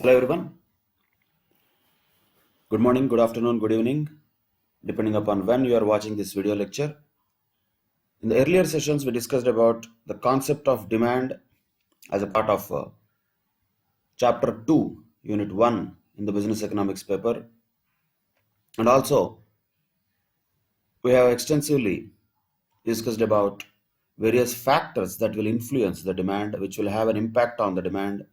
Hello everyone. Good morning, good afternoon, good evening, depending upon when you are watching this video lecture. In the earlier sessions, we discussed about the concept of demand as a part of chapter 2, unit 1 in the business economics paper. And also, we have extensively discussed about various factors that will influence the demand, which will have an impact on the demand,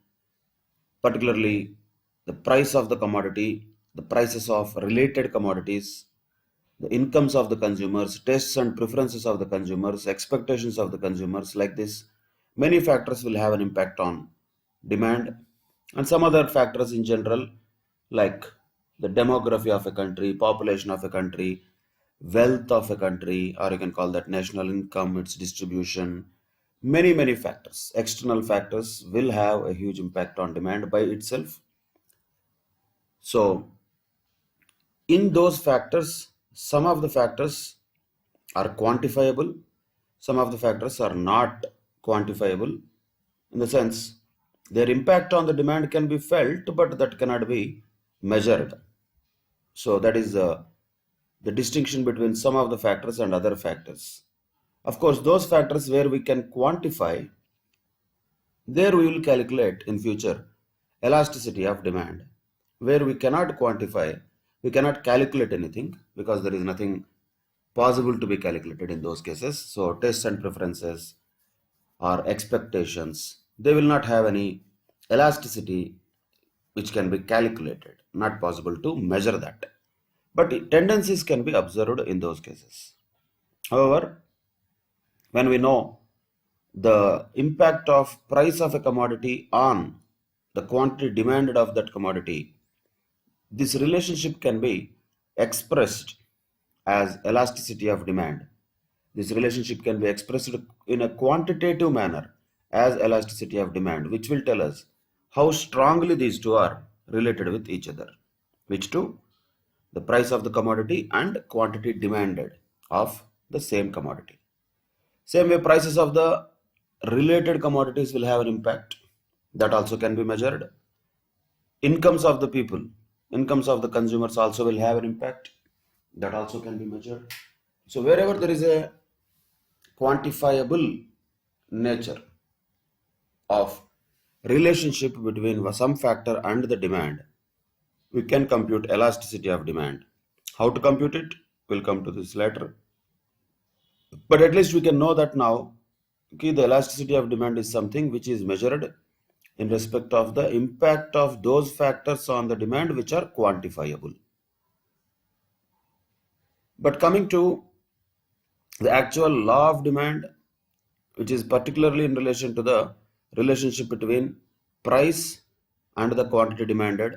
particularly the price of the commodity, the prices of related commodities, the incomes of the consumers, tastes and preferences of the consumers, expectations of the consumers, like this. Many factors will have an impact on demand, and some other factors in general, like the demography of a country, population of a country, wealth of a country, or you can call that national income, its distribution. Many factors, external factors, will have a huge impact on demand by itself. So, in those factors, some of the factors are quantifiable, some of the factors are not quantifiable, in the sense their impact on the demand can be felt, but that cannot be measured. So that is the distinction between some of the factors and other factors. Of course, those factors where we can quantify, there we will calculate in future elasticity of demand. Where we cannot quantify, we cannot calculate anything, because there is nothing possible to be calculated in those cases. So tastes and preferences or expectations, they will not have any elasticity which can be calculated, not possible to measure that. But tendencies can be observed in those cases. However, when we know the impact of price of a commodity on the quantity demanded of that commodity, this relationship can be expressed as elasticity of demand. This relationship can be expressed in a quantitative manner as elasticity of demand, which will tell us how strongly these two are related with each other. Which two? The price of the commodity and quantity demanded of the same commodity. Same way, prices of the related commodities will have an impact. That also can be measured. Incomes of the people, incomes of the consumers also will have an impact. That also can be measured. So wherever there is a quantifiable nature of relationship between some factor and the demand, we can compute elasticity of demand. How to compute it? We'll come to this later. But at least we can know that now, okay, the elasticity of demand is something which is measured in respect of the impact of those factors on the demand which are quantifiable. But coming to the actual law of demand, which is particularly in relation to the relationship between price and the quantity demanded,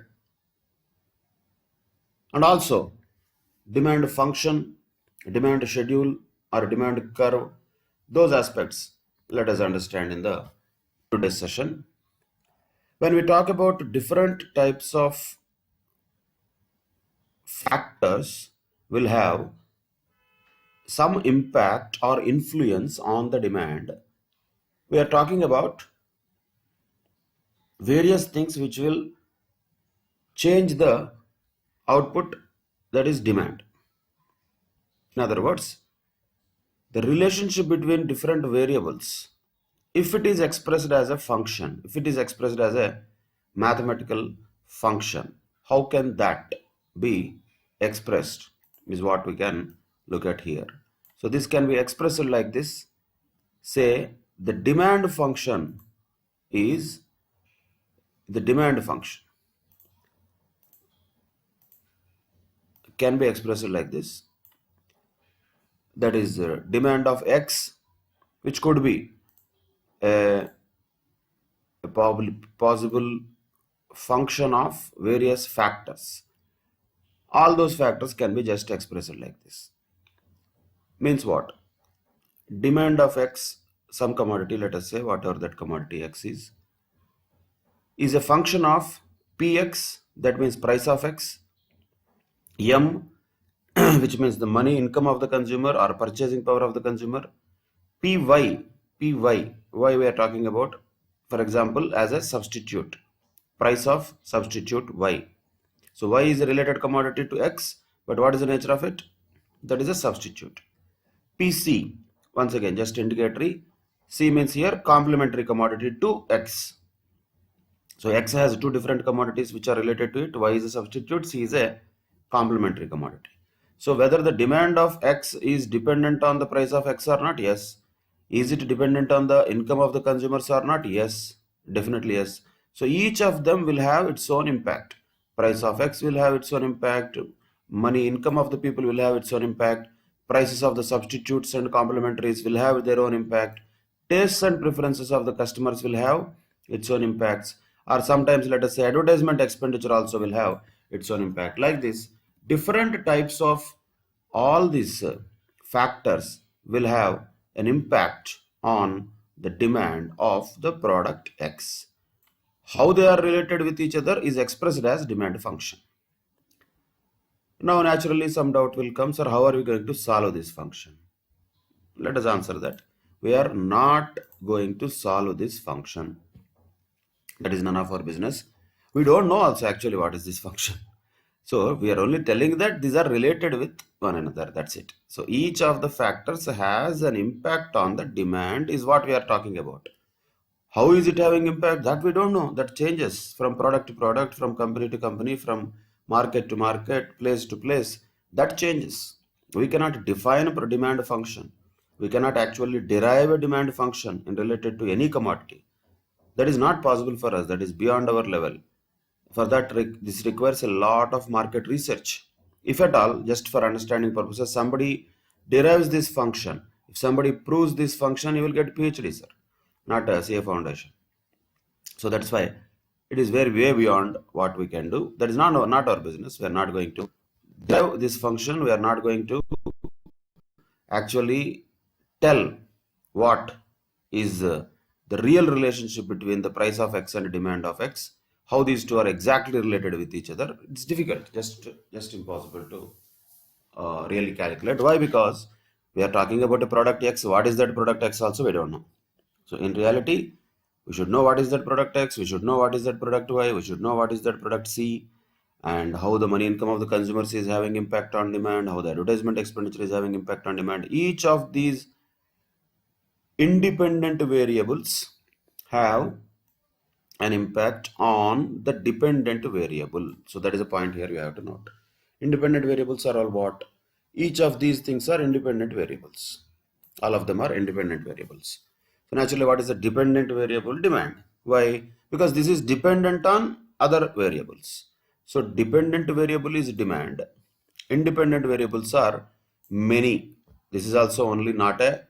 and also demand function, demand schedule, or demand curve, those aspects let us understand in the today's session. When we talk about different types of factors will have some impact or influence on the demand, we are talking about various things which will change the output, that is demand. In other words, the relationship between different variables, if it is expressed as a function, if it is expressed as a mathematical function, how can that be expressed is what we can look at here. So this can be expressed like this. Say the demand function is the demand function can be expressed like this. That is the demand of X, which could be a possible function of various factors. All those factors can be just expressed like this. Means what? Demand of X, some commodity, let us say whatever that commodity X is a function of Px, that means price of X, M, which means the money income of the consumer or purchasing power of the consumer, Py, why we are talking about, for example, as a substitute. price of substitute Y. So Y is a related commodity to X, but what is the nature of it? That is a substitute. PC, once again, just indicatory. C means here complementary commodity to X. So X has two different commodities which are related to it. Y is a substitute, C is a complementary commodity. So whether the demand of X is dependent on the price of X or not? Yes. Is it dependent on the income of the consumers or not? Yes. Definitely yes. So each of them will have its own impact. Price of X will have its own impact. Money income of the people will have its own impact. Prices of the substitutes and complementaries will have their own impact. Tastes and preferences of the customers will have its own impacts. Or sometimes, let us say, advertisement expenditure also will have its own impact. Like this, different types of all these factors will have an impact on the demand of the product X. How they are related with each other is expressed as demand function. Now, naturally, some doubt will come, sir, how are we going to solve this function? Let us answer that. We are not going to solve this function. That is none of our business. We don't know also actually what is this function. So we are only telling that these are related with one another. That's it. So each of the factors has an impact on the demand is what we are talking about. How is it having impact? That we don't know. That changes from product to product, from company to company, from market to market, place to place. That changes. We cannot define a demand function. We cannot actually derive a demand function in related to any commodity. That is not possible for us. That is beyond our level. For that, this requires a lot of market research. If at all, just for understanding purposes, somebody derives this function. If somebody proves this function, you will get PhD, sir, not a CA foundation. So that's why it is way beyond what we can do. That is not our business. We are not going to derive this function. We are not going to actually tell what is the real relationship between the price of X and demand of X, how these two are exactly related with each other. It's difficult, just impossible to really calculate. Why? Because we are talking about a product X. What is that product X also we don't know. So in reality, we should know what is that product X, we should know what is that product Y, we should know what is that product C, and how the money income of the consumers is having impact on demand, how the advertisement expenditure is having impact on demand. Each of these independent variables have an impact on the dependent variable. So that is a point here we have to note. Independent variables are all what? Each of these things are independent variables. All of them are independent variables. So naturally, what is the dependent variable? Demand. Why? Because this is dependent on other variables. So dependent variable is demand. Independent variables are many. This is also only not a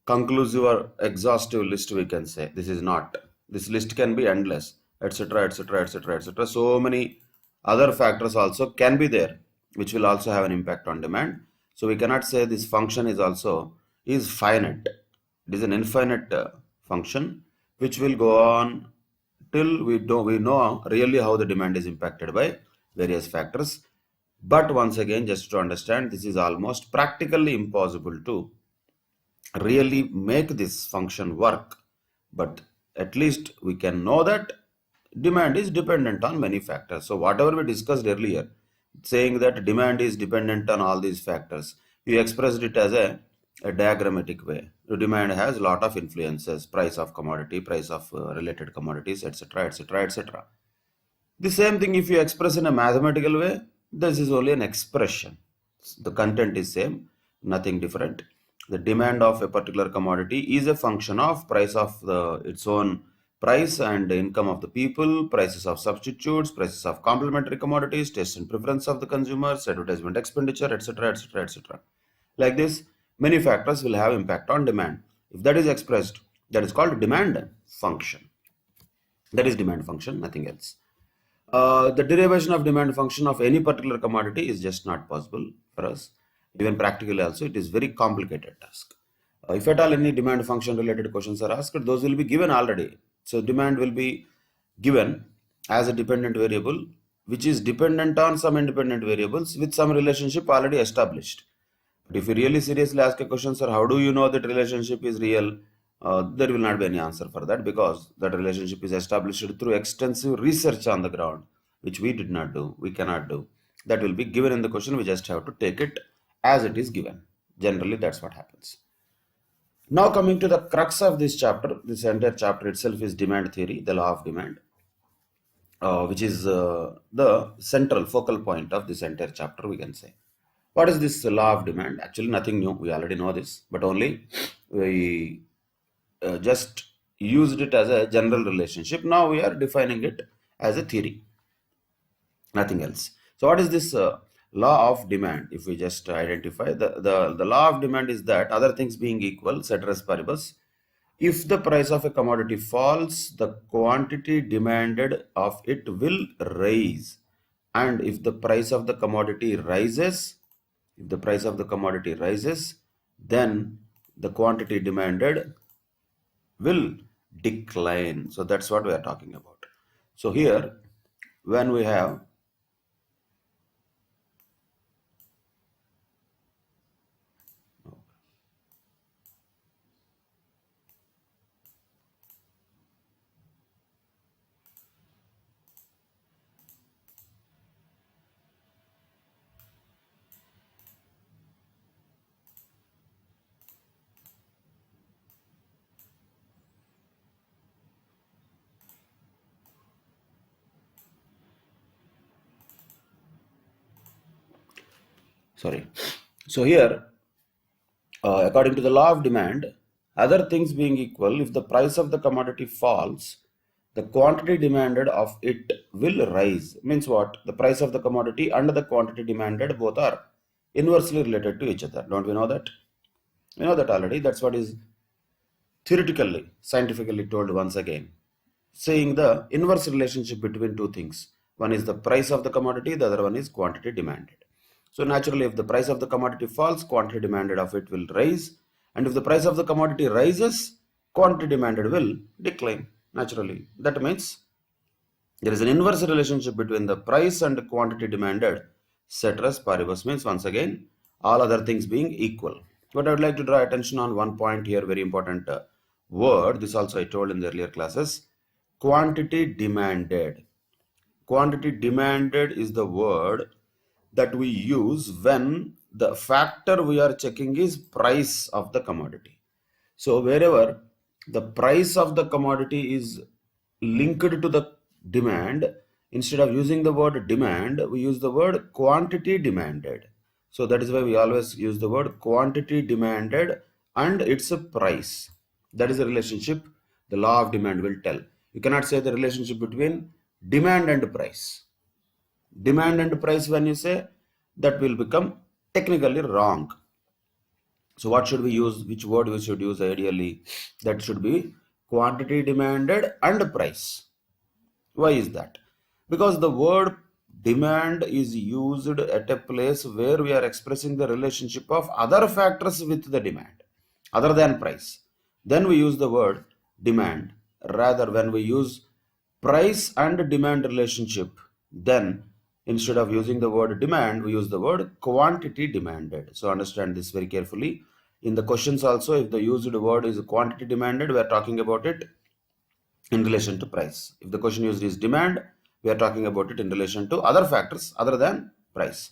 conclusive or exhaustive list, we can say. This is not. This list can be endless, etc., etc., etc., etc. So many other factors also can be there, which will also have an impact on demand. So we cannot say this function is finite. It is an infinite function which will go on till we know really how the demand is impacted by various factors. But once again, just to understand, this is almost practically impossible to really make this function work. But at least we can know that demand is dependent on many factors. So whatever we discussed earlier, saying that demand is dependent on all these factors, you expressed it as a diagrammatic way. The demand has a lot of influences: price of commodity, price of related commodities, etc., etc., etc. The same thing if you express in a mathematical way, this is only an expression. The content is same, nothing different. The demand of a particular commodity is a function of price of its own price and the income of the people, prices of substitutes, prices of complementary commodities, taste and preference of the consumers, advertisement expenditure, etc., etc., etc. Like this, many factors will have impact on demand. If that is expressed, that is called demand function. That is demand function, nothing else. The derivation of demand function of any particular commodity is just not possible for us. Even practically also, it is very complicated task. If at all any demand function related questions are asked, those will be given already. So demand will be given as a dependent variable, which is dependent on some independent variables with some relationship already established. But if you really seriously ask a question, sir, how do you know that relationship is real? there will not be any answer for that, because that relationship is established through extensive research on the ground, which we did not do, we cannot do. That will be given in the question, we just have to take it as it is given. Generally, that's what happens. Now coming to the crux of this chapter, this entire chapter itself is demand theory, the law of demand, which is the central focal point of this entire chapter, we can say. What is this law of demand? Actually, nothing new. We already know this, but only we just used it as a general relationship. Now we are defining it as a theory, nothing else. So what is this law of demand? If we just identify the law of demand is that, other things being equal, ceteris paribus, if the price of a commodity falls, the quantity demanded of it will rise, and if the price of the commodity rises, then the quantity demanded will decline. So that's what we are talking about. So here, when we have sorry, so here, according to the law of demand, other things being equal, if the price of the commodity falls, the quantity demanded of it will rise. Means what? The price of the commodity and the quantity demanded both are inversely related to each other. Don't we know that? We know that already. That's what is theoretically, scientifically told once again, saying the inverse relationship between two things. One is the price of the commodity, the other one is quantity demanded. So naturally, if the price of the commodity falls, quantity demanded of it will rise, and if the price of the commodity rises, quantity demanded will decline. Naturally, that means there is an inverse relationship between the price and quantity demanded. Ceteris paribus means, once again, all other things being equal. But I would like to draw attention on one point here, very important word. This also I told in the earlier classes. Quantity demanded. Quantity demanded is the word that we use when the factor we are checking is price of the commodity. So wherever the price of the commodity is linked to the demand, instead of using the word demand, we use the word quantity demanded. So that is why we always use the word quantity demanded and its a price. That is the relationship the law of demand will tell. You cannot say the relationship between demand and price. Demand and price, when you say, that will become technically wrong. So what should we use? Which word we should use ideally? That should be quantity demanded and price. Why is that? Because the word demand is used at a place where we are expressing the relationship of other factors with the demand other than price. Then we use the word demand. Rather, when we use price and demand relationship, then instead of using the word demand, we use the word quantity demanded. So understand this very carefully. In the questions also, if the used word is quantity demanded, we are talking about it in relation to price. If the question used is demand, we are talking about it in relation to other factors other than price.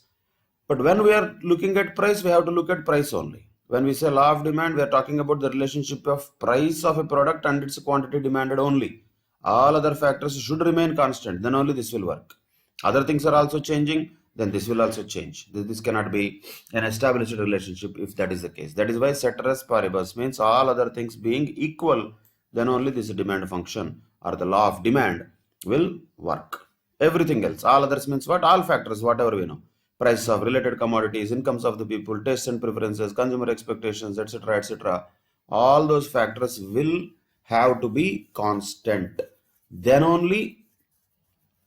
But when we are looking at price, we have to look at price only. When we say law of demand, we are talking about the relationship of price of a product and its quantity demanded only. All other factors should remain constant, then only this will work. Other things are also changing, then this will also change. This cannot be an established relationship if that is the case. That is why ceteris paribus means all other things being equal, then only this demand function or the law of demand will work. Everything else, all others means what? All factors, whatever we know. Prices of related commodities, incomes of the people, tastes and preferences, consumer expectations, etc., etc. All those factors will have to be constant. Then only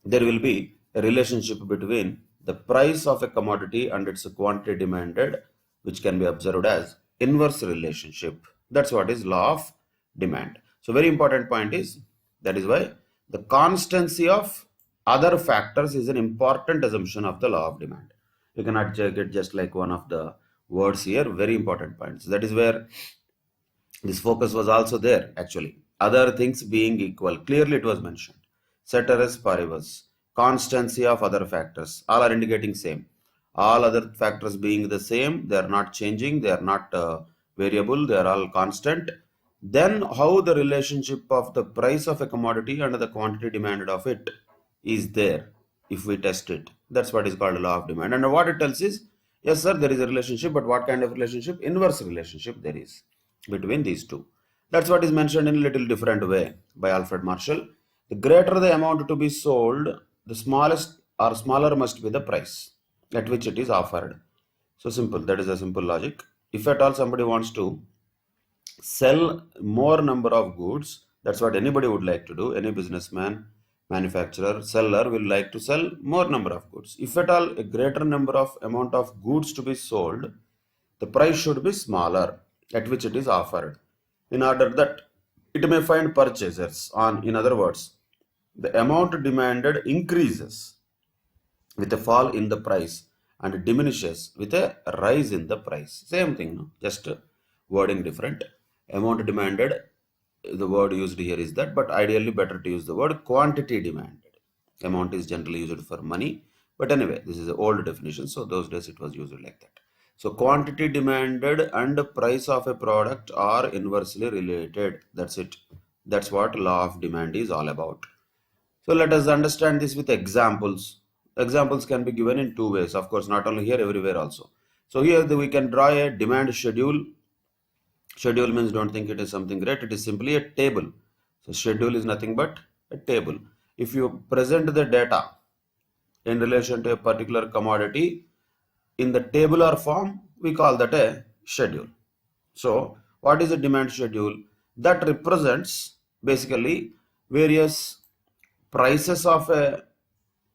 there will be a relationship between the price of a commodity and its quantity demanded, which can be observed as inverse relationship. That's what is law of demand. So very important point is, that is why the constancy of other factors is an important assumption of the law of demand. You cannot get just like one of the words here. Very important points. That is where This focus was also there actually. Other things being equal, clearly it was mentioned. Ceteris paribus, constancy of other factors, all are indicating same. All other factors being the same, they are not changing, they are not variable, they are all constant. Then how the relationship of the price of a commodity and the quantity demanded of it is there if we test it. That's what is called law of demand. And what it tells is, yes, sir, there is a relationship, but what kind of relationship? Inverse relationship there is between these two. That's what is mentioned in a little different way by Alfred Marshall. The greater the amount to be sold, the smallest or smaller must be the price at which it is offered. So simple. That is a simple logic. If at all somebody wants to sell more number of goods, that's what anybody would like to do. Any businessman, manufacturer, seller will like to sell more number of goods. If at all a greater number of amount of goods to be sold, the price should be smaller at which it is offered, in order that it may find purchasers on. In other words, the amount demanded increases with a fall in the price and diminishes with a rise in the price. Same thing, no? Just wording different. Amount demanded, the word used here is that, but ideally better to use the word quantity demanded. Amount is generally used for money, but anyway, this is an old definition, so those days it was used like that. So quantity demanded and price of a product are inversely related. That's it. That's what law of demand is all about. So let us understand this with examples. Examples can be given in two ways, of course, not only here, everywhere also. So here we can draw a demand schedule. Schedule means don't think it is something great, it is simply a table. So schedule is nothing but a table. If you present the data in relation to a particular commodity in the tabular form, we call that a schedule. So what is a demand schedule? That represents basically various prices of a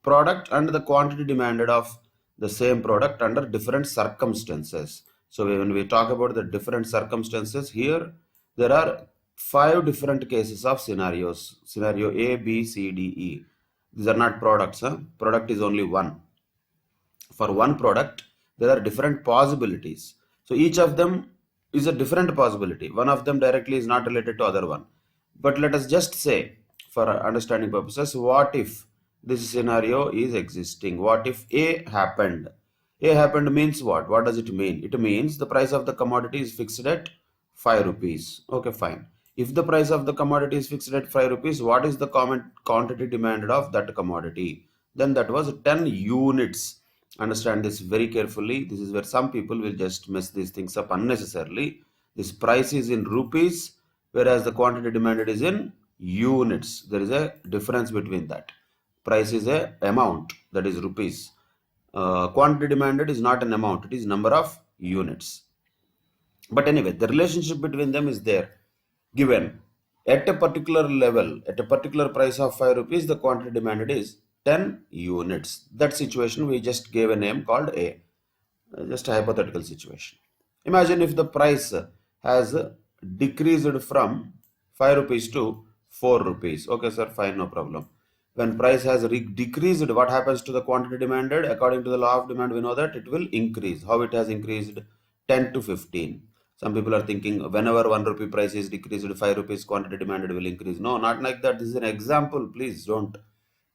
product and the quantity demanded of the same product under different circumstances. So when we talk about the different circumstances here, there are 5 different cases of scenarios. Scenario A, B, C, D, E. These are not products. Product is only one. For one product, there are different possibilities. So each of them is a different possibility. One of them directly is not related to other one. But let us just say, for understanding purposes, what if this scenario is existing? What if A happened? A happened means what? What does it mean? It means the price of the commodity is fixed at 5 rupees. Okay, fine. If the price of the commodity is fixed at 5 rupees, what is the common quantity demanded of that commodity? Then that was 10 units. Understand this very carefully. This is where some people will just mess these things up unnecessarily. This price is in rupees, whereas the quantity demanded is in units. There is a difference between that. Price is a amount, that is rupees. Quantity demanded is not an amount, it is number of units. But anyway, the relationship between them is there, given at a particular level, at a particular price of 5 rupees, the quantity demanded is 10 units. That situation we just gave a name called A. Just a hypothetical situation. Imagine if the price has decreased from 5 rupees to 4 rupees. Okay, sir, fine, no problem. When price has decreased, what happens to the quantity demanded? According to the law of demand, we know that it will increase. How it has increased? 10 to 15. Some people are thinking whenever 1 rupee price is decreased, 5 rupees quantity demanded will increase. No, not like that. This is an example. Please don't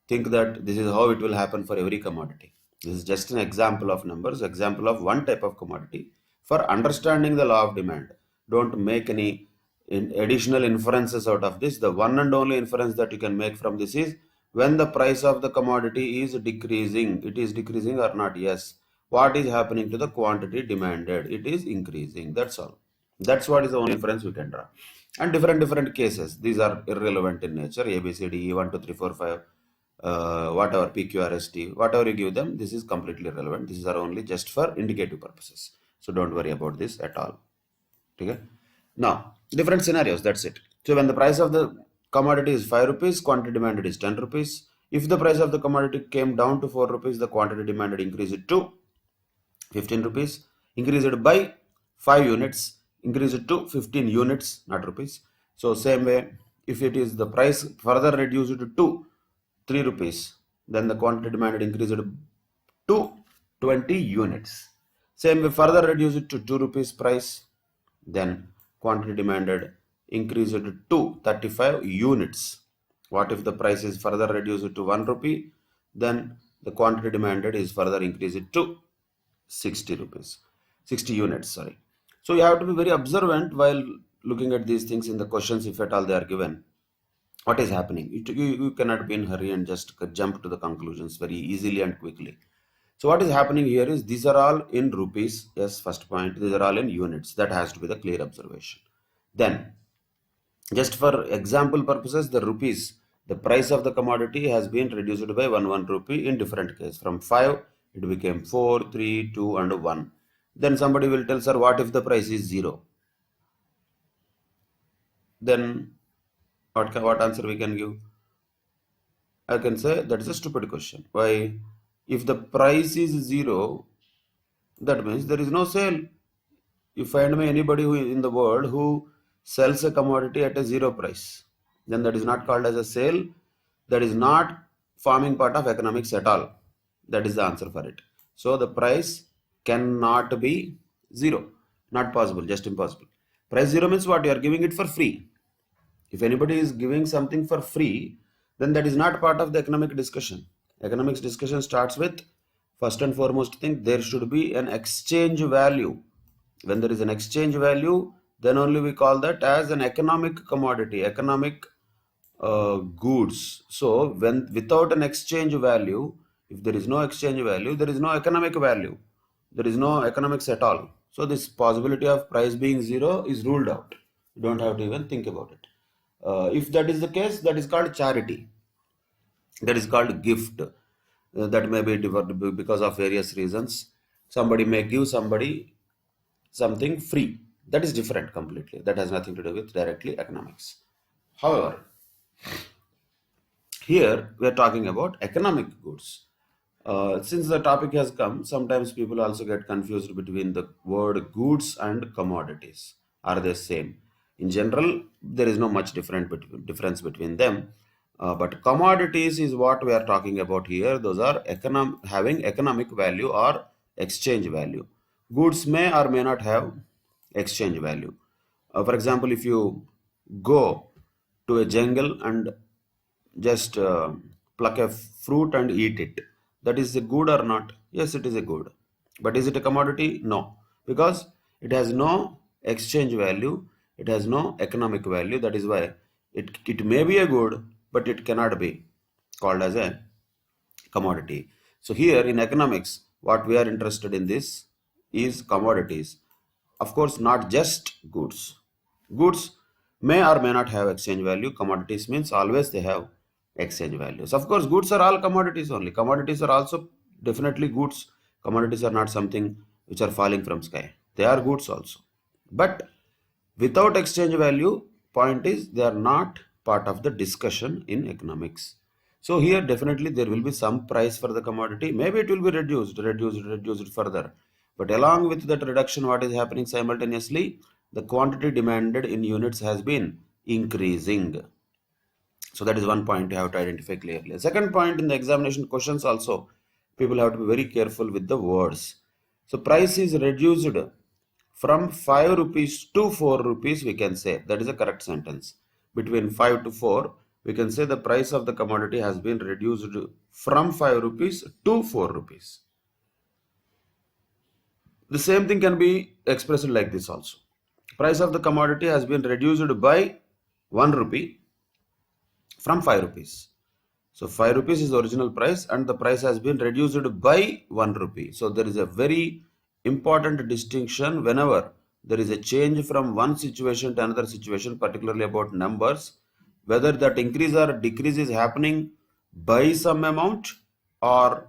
think that this is how it will happen for every commodity. This is just an example of numbers, example of one type of commodity. For understanding the law of demand, don't make any additional inferences out of this. The one and only inference that you can make from this is, when the price of the commodity is decreasing, it is decreasing or not? Yes. What is happening to the quantity demanded? It is increasing. That's all. That's what is the only inference we can draw. And different cases. These are irrelevant in nature. A, B, C, D, E, 1, 2, 3, 4, 5, whatever, P, Q, R, S, T, whatever you give them, this is completely irrelevant. These are only just for indicative purposes. So don't worry about this at all. Okay? Now, different scenarios. That's it. So when the price of the commodity is 5 rupees, quantity demanded is 10 rupees. If the price of the commodity came down to 4 rupees, the quantity demanded increased to 15 rupees, increased by 5 units, increased to 15 units, not rupees. So same way, if it is the price further reduced to 3 rupees, then the quantity demanded increased to 20 units. Same way, further reduced to 2 rupees price, then quantity demanded increased to 35 units. What if the price is further reduced to 1 rupee? Then the quantity demanded is further increased to 60 rupees, 60 units, sorry. So you have to be very observant while looking at these things in the questions, if at all they are given. What is happening? You cannot be in hurry and just jump to the conclusions very easily and quickly. So what is happening here is these are all in rupees. Yes, first point, these are all in units. That has to be the clear observation. Then, just for example purposes, the rupees, the price of the commodity has been reduced by 1 rupee in different cases. From 5, it became 4, 3, 2, and 1. Then somebody will tell, sir, what if the price is 0? Then what answer we can give? I can say that is a stupid question. Why? If the price is 0, that means there is no sale. You find me anybody who in the world who sells a commodity at a 0 price, then that is not called as a sale. That is not forming part of economics at all. That is the answer for it. So the price cannot be 0. Not possible, just impossible. Price 0 means what? You are giving it for free. If anybody is giving something for free, then that is not part of the economic discussion. Economics discussion starts with, first and foremost thing, there should be an exchange value. When there is an exchange value, then only we call that as an economic commodity, economic goods. So when without an exchange value, if there is no exchange value, there is no economic value. There is no economics at all. So this possibility of price being 0 is ruled out. You don't have to even think about it. If that is the case, that is called charity. That is called gift. That may be because of various reasons. Somebody may give somebody something free. That is different completely. That has nothing to do with directly economics. However, here we are talking about economic goods. Since the topic has come, sometimes people also get confused between the word goods and commodities. Are they same? In general, there is no much difference between them. But commodities is what we are talking about here. Those are having economic value or exchange value. Goods may or may not have exchange value. For example, if you go to a jungle and just pluck a fruit and eat it, that is a good or not? Yes, it is a good. But is it a commodity? No, because it has no exchange value, it has no economic value. That is why it may be a good, but it cannot be called as a commodity. So here in economics, what we are interested in this is commodities. Of course, not just goods. Goods may or may not have exchange value. Commodities means always they have exchange values. Of course, goods are all commodities only. Commodities are also definitely goods. Commodities are not something which are falling from sky. They are goods also. But without exchange value, point is they are not part of the discussion in economics. So here definitely there will be some price for the commodity. Maybe it will be reduced further. But along with that reduction, what is happening simultaneously? The quantity demanded in units has been increasing. So that is one point you have to identify clearly. Second point, in the examination questions also, people have to be very careful with the words. So price is reduced from 5 rupees to 4 rupees, we can say. That is a correct sentence. Between 5 to 4, we can say the price of the commodity has been reduced from 5 rupees to 4 rupees. The same thing can be expressed like this also. Price of the commodity has been reduced by 1 rupee from 5 rupees. So 5 rupees is the original price and the price has been reduced by 1 rupee. So there is a very important distinction whenever there is a change from one situation to another situation, particularly about numbers, whether that increase or decrease is happening by some amount or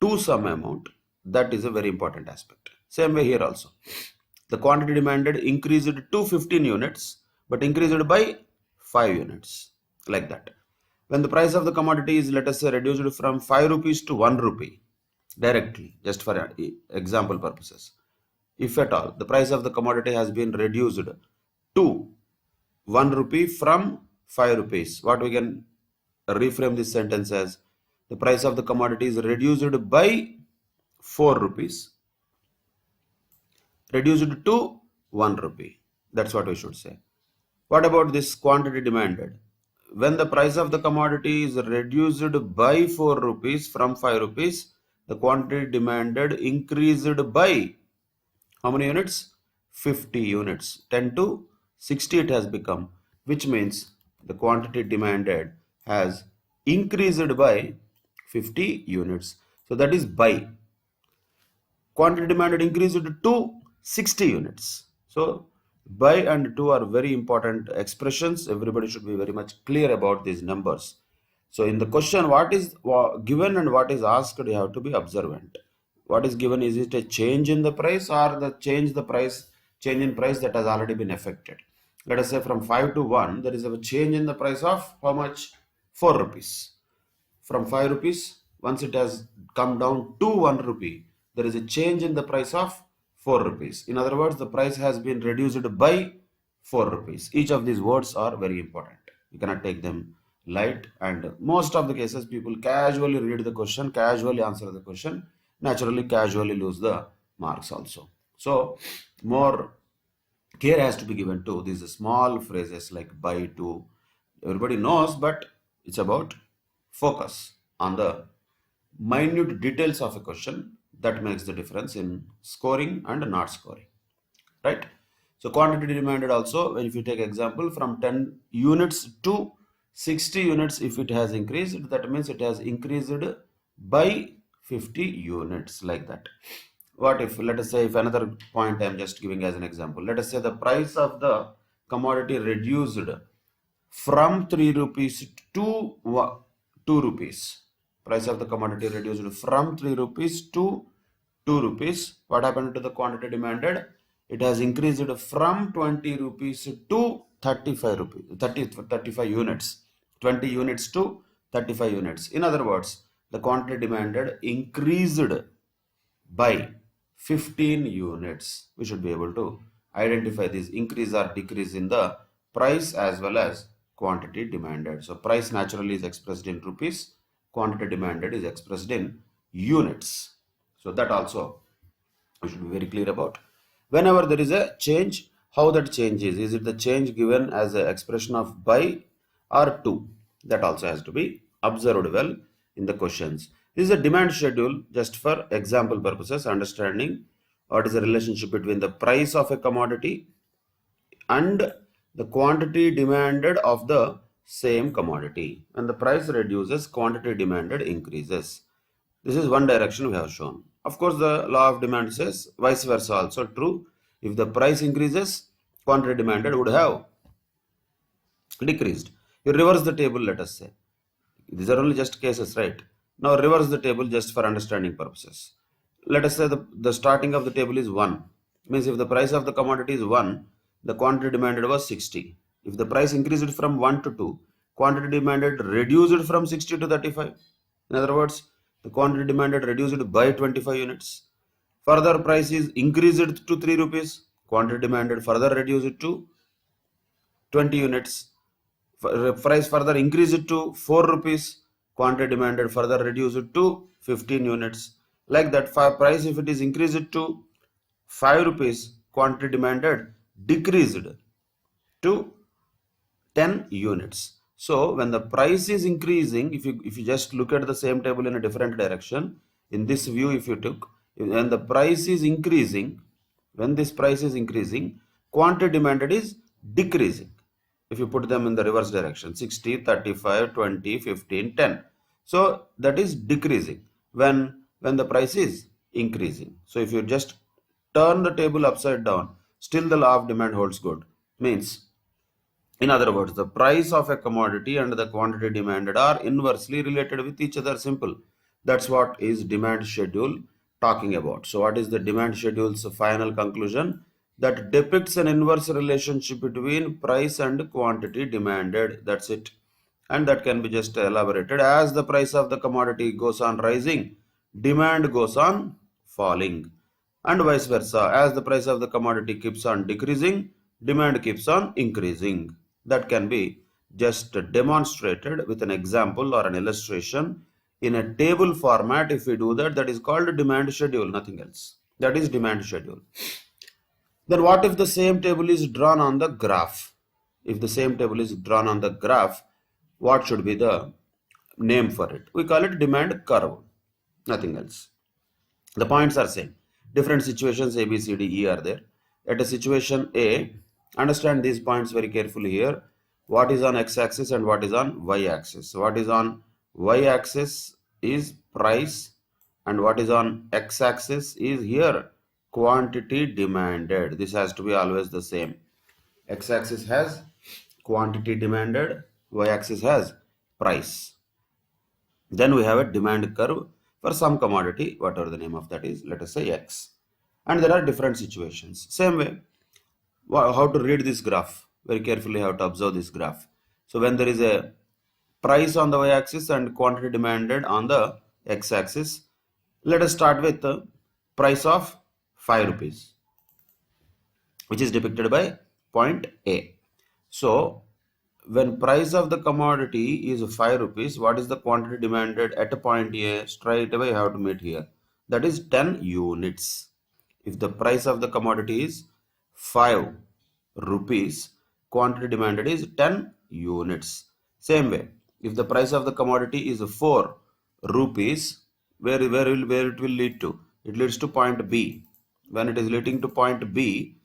to some amount. That is a very important aspect. Same way here also. The quantity demanded increased to 15 units, but increased by 5 units, like that. When the price of the commodity is, let us say, reduced from 5 rupees to 1 rupee, directly, just for example purposes. If at all, the price of the commodity has been reduced to 1 rupee from 5 rupees, what we can reframe this sentence as, the price of the commodity is reduced by 4 rupees, reduced to 1 rupee. That's what we should say. What about this quantity demanded? When the price of the commodity is reduced by 4 rupees from 5 rupees, the quantity demanded increased by how many units? 50 units. 10 to 60 it has become, which means the quantity demanded has increased by 50 units. So that is by. Quantity demanded increased to 60 units. So by and to are very important expressions. Everybody should be very much clear about these numbers. So in the question, what is given and what is asked, you have to be observant. What is given, is it a change in the price or the change in price that has already been affected? Let us say from 5 to 1, there is a change in the price of how much? 4 rupees. From 5 rupees, once it has come down to 1 rupee, there is a change in the price of 4 rupees. In other words, the price has been reduced by 4 rupees. Each of these words are very important. You cannot take them light, and most of the cases people casually read the question, casually answer the question, naturally casually lose the marks also. So more care has to be given to these small phrases like by, to. Everybody knows, but it's about focus on the minute details of a question that makes the difference in scoring and not scoring, right? So quantity demanded also, if you take example from 10 units to 60 units, if it has increased, that means it has increased by 50 units, like that. What if, let us say, if another point I am just giving as an example, let us say the price of the commodity reduced from 3 rupees to 2 rupees. Price of the commodity reduced from 3 rupees to 2 rupees. What happened to the quantity demanded? It has increased from 20 rupees to 35 rupees, 35 units. 20 units to 35 units. In other words, the quantity demanded increased by 15 units. We should be able to identify this increase or decrease in the price as well as quantity demanded. So price naturally is expressed in rupees, quantity demanded is expressed in units. So that also we should be very clear about. Whenever there is a change, how that change is it the change given as an expression of by or to? That also has to be observed well in the questions. This is a demand schedule, just for example purposes, understanding what is the relationship between the price of a commodity and the quantity demanded of the same commodity. When the price reduces, quantity demanded increases. This is one direction we have shown. Of course, the law of demand says vice versa also true. If the price increases, quantity demanded would have decreased. You reverse the table, let us say. These are only just cases, right? Now reverse the table just for understanding purposes. Let us say the starting of the table is 1. Means if the price of the commodity is 1, the quantity demanded was 60. If the price increased from 1 to 2, quantity demanded reduced from 60 to 35. In other words, the quantity demanded reduced by 25 units. Further price is increased to 3 rupees. Quantity demanded further reduced to 20 units. Price further increased to 4 rupees. Quantity demanded further reduced to 15 units. Like that, price if it is increased to 5 rupees, quantity demanded decreased to 10 units. So when the price is increasing, if you just look at the same table in a different direction, in this view if you took, when the price is increasing, when this price is increasing, quantity demanded is decreasing. If you put them in the reverse direction, 60, 35, 20, 15, 10. So that is decreasing when the price is increasing. So if you just turn the table upside down, still the law of demand holds good. Means, in other words, the price of a commodity and the quantity demanded are inversely related with each other. Simple. That's what is demand schedule talking about. So what is the demand schedule's final conclusion? That depicts an inverse relationship between price and quantity demanded. That's it. And that can be just elaborated. As the price of the commodity goes on rising, demand goes on falling. And vice versa. As the price of the commodity keeps on decreasing, demand keeps on increasing. That can be just demonstrated with an example or an illustration in a table format. If we do that, that is called demand schedule, nothing else. That is demand schedule. Then what if the same table is drawn on the graph? If the same table is drawn on the graph, what should be the name for it? We call it demand curve, nothing else. The points are same. Different situations A, B, C, D, E are there. At a situation A, understand these points very carefully here. What is on x-axis and what is on y-axis? What is on y-axis is price, and what is on x-axis is here quantity demanded. This has to be always the same. X-axis has quantity demanded, y-axis has price. Then we have a demand curve for some commodity, whatever the name of that is, let us say X. And there are different situations. Same way, how to read this graph? Very carefully, how to observe this graph. So when there is a price on the y-axis and quantity demanded on the x-axis, let us start with the price of 5 rupees, which is depicted by point A. So when price of the commodity is 5 rupees, what is the quantity demanded at a point A? Straight away you have to meet here. That is 10 units. If the price of the commodity is 5 rupees, quantity demanded is 10 units. Same way, if the price of the commodity is 4 rupees, where it will lead to? It leads to point B. When it is leading to point B,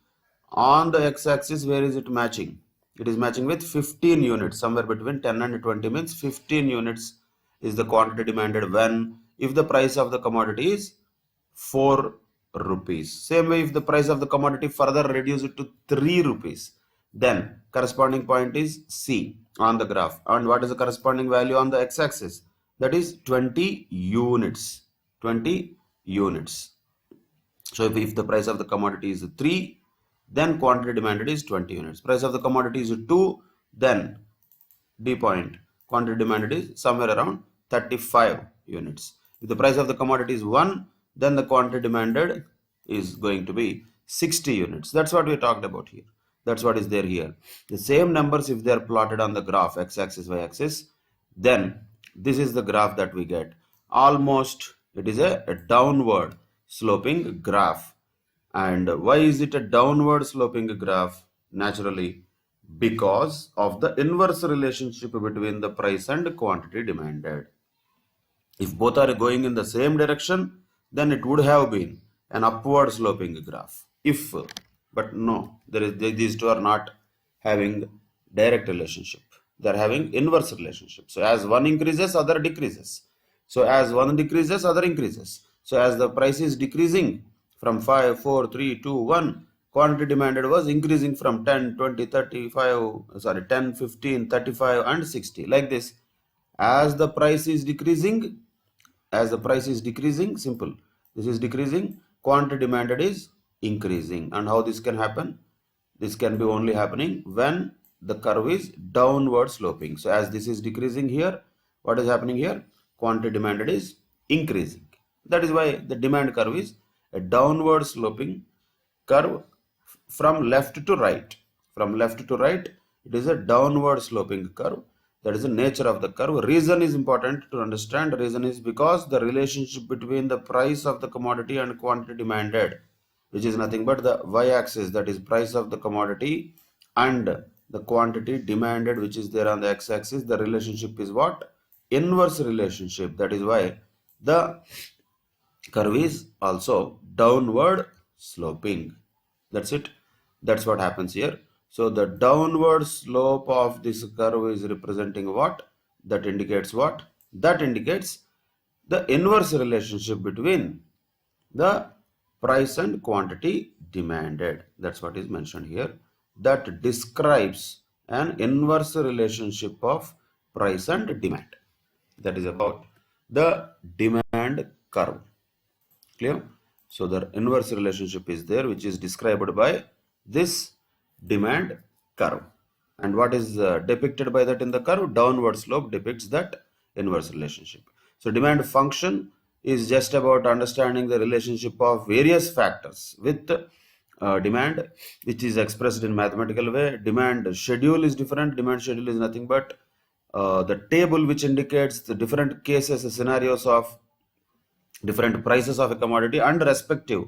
on the x-axis, where is it matching? It is matching with 15 units. Somewhere between 10 and 20 means 15 units is the quantity demanded when, if the price of the commodity is 4 rupees. Same way, if the price of the commodity further reduced to 3 rupees, then corresponding point is C on the graph. And what is the corresponding value on the x-axis? That is 20 units. 20 units. So if the price of the commodity is 3, then quantity demanded is 20 units. Price of the commodity is 2, then D point, quantity demanded is somewhere around 35 units. If the price of the commodity is 1, then the quantity demanded is going to be 60 units. That's what we talked about here. That's what is there here. The same numbers, if they are plotted on the graph, x-axis, y-axis, then this is the graph that we get. Almost it is a downward sloping graph. And why is it a downward sloping graph? Naturally, because of the inverse relationship between the price and quantity demanded. If both are going in the same direction, then it would have been an upward sloping graph. But no, these two are not having direct relationship. They are having inverse relationship. So as one increases, other decreases. So as one decreases, other increases. So as the price is decreasing from 5, 4, 3, 2, 1, quantity demanded was increasing from 10, 20, 10, 15, 35 and 60. Like this. As the price is decreasing, simple. This is decreasing, quantity demanded is increasing. And how this can happen? This can be only happening when the curve is downward sloping. So as this is decreasing here, what is happening here? Quantity demanded is increasing. That is why the demand curve is a downward sloping curve from left to right. From left to right, it is a downward sloping curve. That is the nature of the curve. Reason is important to understand. Reason is because the relationship between the price of the commodity and quantity demanded, which is nothing but the y-axis, that is price of the commodity, and the quantity demanded, which is there on the x-axis, the relationship is what? Inverse relationship. That is why the curve is also downward sloping. That's it. That's what happens here. So the downward slope of this curve is representing what? That indicates what? That indicates the inverse relationship between the price and quantity demanded. That's what is mentioned here. That describes an inverse relationship of price and demand. That is about the demand curve. Clear? So the inverse relationship is there, which is described by this demand curve. And what is depicted by that in the curve? Downward slope depicts that inverse relationship. So demand function is just about understanding the relationship of various factors with demand, which is expressed in mathematical way. Demand schedule is different. Demand schedule is nothing but the table which indicates the different cases, scenarios of different prices of a commodity and respective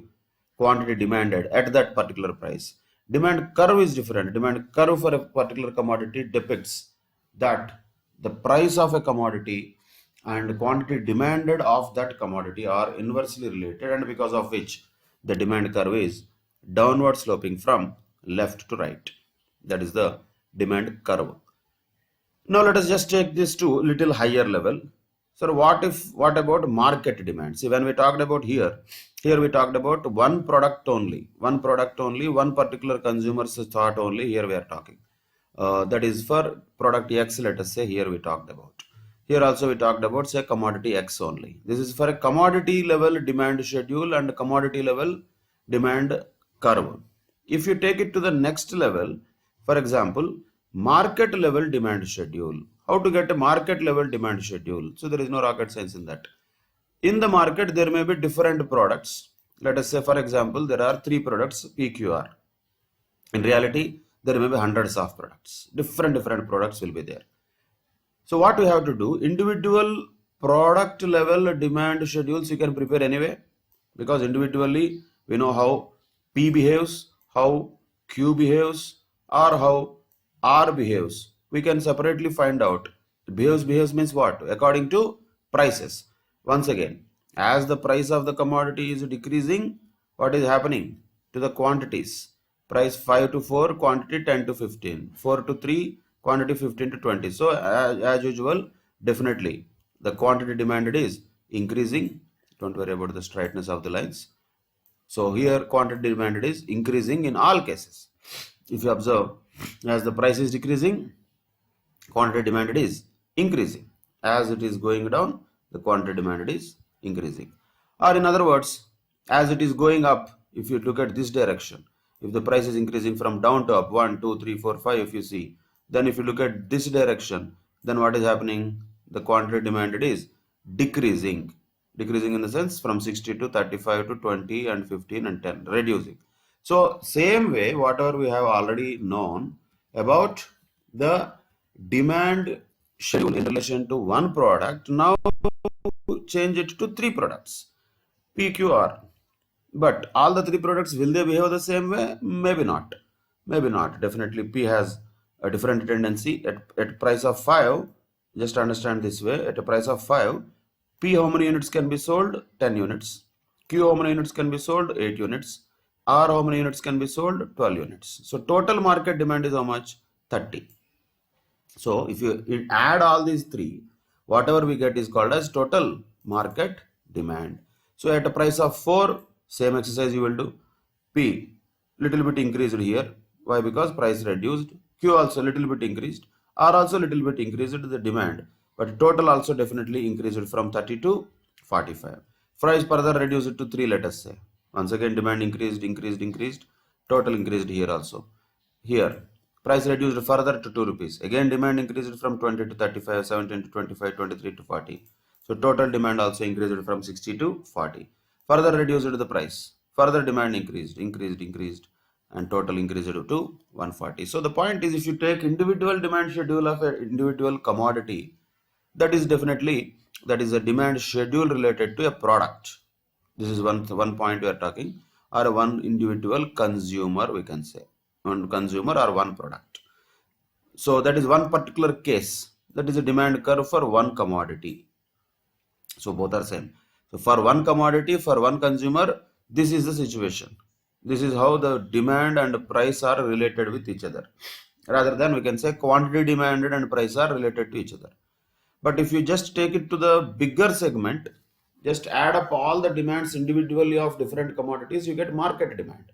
quantity demanded at that particular price. Demand curve is different. Demand curve for a particular commodity depicts that the price of a commodity and quantity demanded of that commodity are inversely related, and because of which the demand curve is downward sloping from left to right. That is the demand curve. Now let us just take this to little higher level. So what about market demand? See, when we talked about here we talked about one product only, one particular consumer's thought only. Here we are talking. That is for product X, let us say here we talked about. Here also we talked about say commodity X only. This is for a commodity level demand schedule and commodity level demand curve. If you take it to the next level, for example, market level demand schedule. How to get a market level demand schedule? So there is no rocket science in that. In the market, there may be different products. Let us say, for example, there are 3 products PQR. In reality, there may be hundreds of products. Different products will be there. So what we have to do, individual product level demand schedules you can prepare anyway, because individually we know how P behaves, how Q behaves, or how R behaves. We can separately find out. Behaves means what? According to prices. Once again, as the price of the commodity is decreasing, what is happening to the quantities? Price 5 to 4, quantity 10 to 15. 4 to 3, quantity 15 to 20. So as usual, definitely the quantity demanded is increasing. Don't worry about the straightness of the lines. So here quantity demanded is increasing in all cases. If you observe, as the price is decreasing, quantity demanded is increasing. As it is going down, the quantity demanded is increasing. Or in other words, as it is going up, if you look at this direction, if the price is increasing from down to up, 1, 2, 3, 4, 5, if you see, then if you look at this direction, then what is happening? The quantity demanded is decreasing. Decreasing in the sense from 60 to 35 to 20 and 15 and 10, reducing. So same way, whatever we have already known about the demand schedule in relation to one product, now change it to 3 products, PQR. But all the 3 products, will they behave the same way? Maybe not. Maybe not. Definitely P has a different tendency. At price of 5, just understand this way, at a price of 5, P how many units can be sold? 10 units. Q how many units can be sold? 8 units. R how many units can be sold? 12 units. So total market demand is how much? 30. So if you add all these 3, whatever we get is called as total market demand. So at a price of 4, same exercise you will do. P little bit increased here. Why? Because price reduced. Q also little bit increased. R also little bit increased the demand. But total also definitely increased from 30 to 45. Price further reduced to 3, let us say. Once again demand increased. Total increased here also. Here price reduced further to 2 rupees. Again demand increased from 20 to 35, 17 to 25, 23 to 40. So total demand also increased from 60 to 40. Further reduced the price. Further demand increased, and total increased to 140. So the point is, if you take individual demand schedule of an individual commodity, that is a demand schedule related to a product. This is one point we are talking, or one individual consumer, we can say. One consumer or one product. So that is one particular case. That is a demand curve for one commodity. So both are same. So for one commodity, for one consumer, this is the situation. This is how the demand and price are related with each other. Rather than we can say quantity demanded and price are related to each other. But if you just take it to the bigger segment, just add up all the demands individually of different commodities, you get market demand.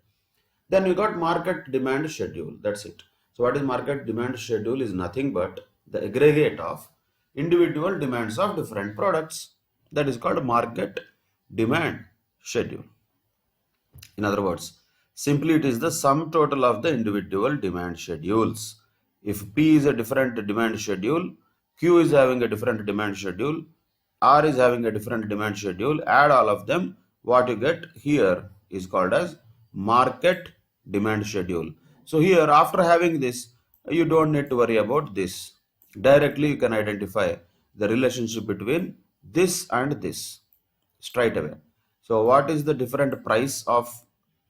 Then you got market demand schedule. That's it. So what is market demand schedule is nothing but the aggregate of individual demands of different products. That is called market demand schedule. In other words, simply it is the sum total of the individual demand schedules. If P is a different demand schedule, Q is having a different demand schedule, R is having a different demand schedule, add all of them, what you get here is called as market demand schedule. So here, after having this, you don't need to worry about this. Directly you can identify the relationship between this and this straight away. So what is the different price of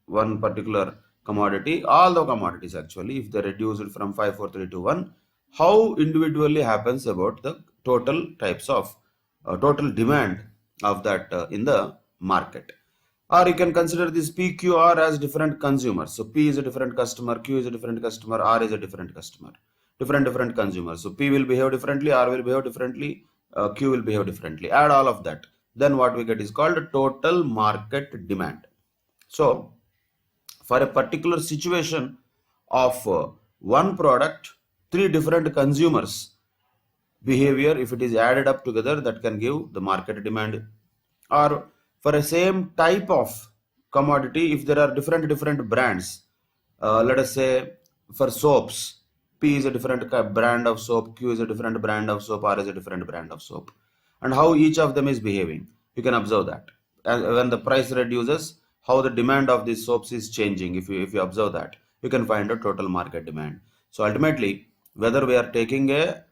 one particular commodity, all the commodities actually, if they reduce it from 5, 4, 3, 2, 1, how individually happens about the total types of total demand of that in the market. Or you can consider this PQR as different consumers. So P is a different customer, Q is a different customer, R is a different customer, different consumers. So P will behave differently, R will behave differently, Q will behave differently. Add all of that. Then what we get is called total market demand. So for a particular situation of one product, three different consumers behavior, if it is added up together, that can give the market demand. Or for a same type of commodity, if there are different brands, let us say for soaps, P is a different brand of soap, Q is a different brand of soap, R is a different brand of soap, and how each of them is behaving, you can observe that. And when the price reduces, how the demand of these soaps is changing. If you observe that, you can find a total market demand. So ultimately, whether we are taking a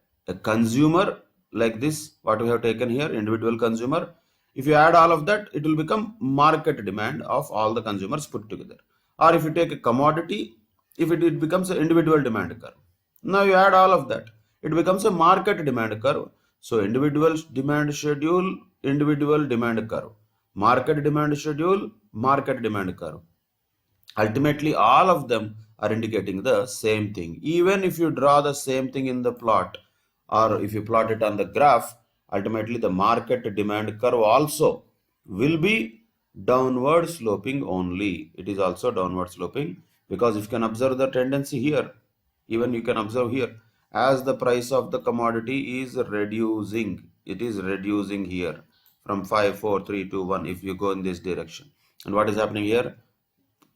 consumer like this, what we have taken here, individual consumer, if you add all of that, it will become market demand of all the consumers put together. Or if you take a commodity, if it becomes an individual demand curve. Now you add all of that, it becomes a market demand curve. So individual demand schedule, individual demand curve, market demand schedule, market demand curve. Ultimately, all of them are indicating the same thing. Even if you draw the same thing in the plot, or if you plot it on the graph, ultimately the market demand curve also will be downward sloping only. It is also downward sloping, because if you can observe the tendency here, even you can observe here, as the price of the commodity is reducing, it is reducing here from 5, 4, 3, 2, 1, if you go in this direction. And what is happening here?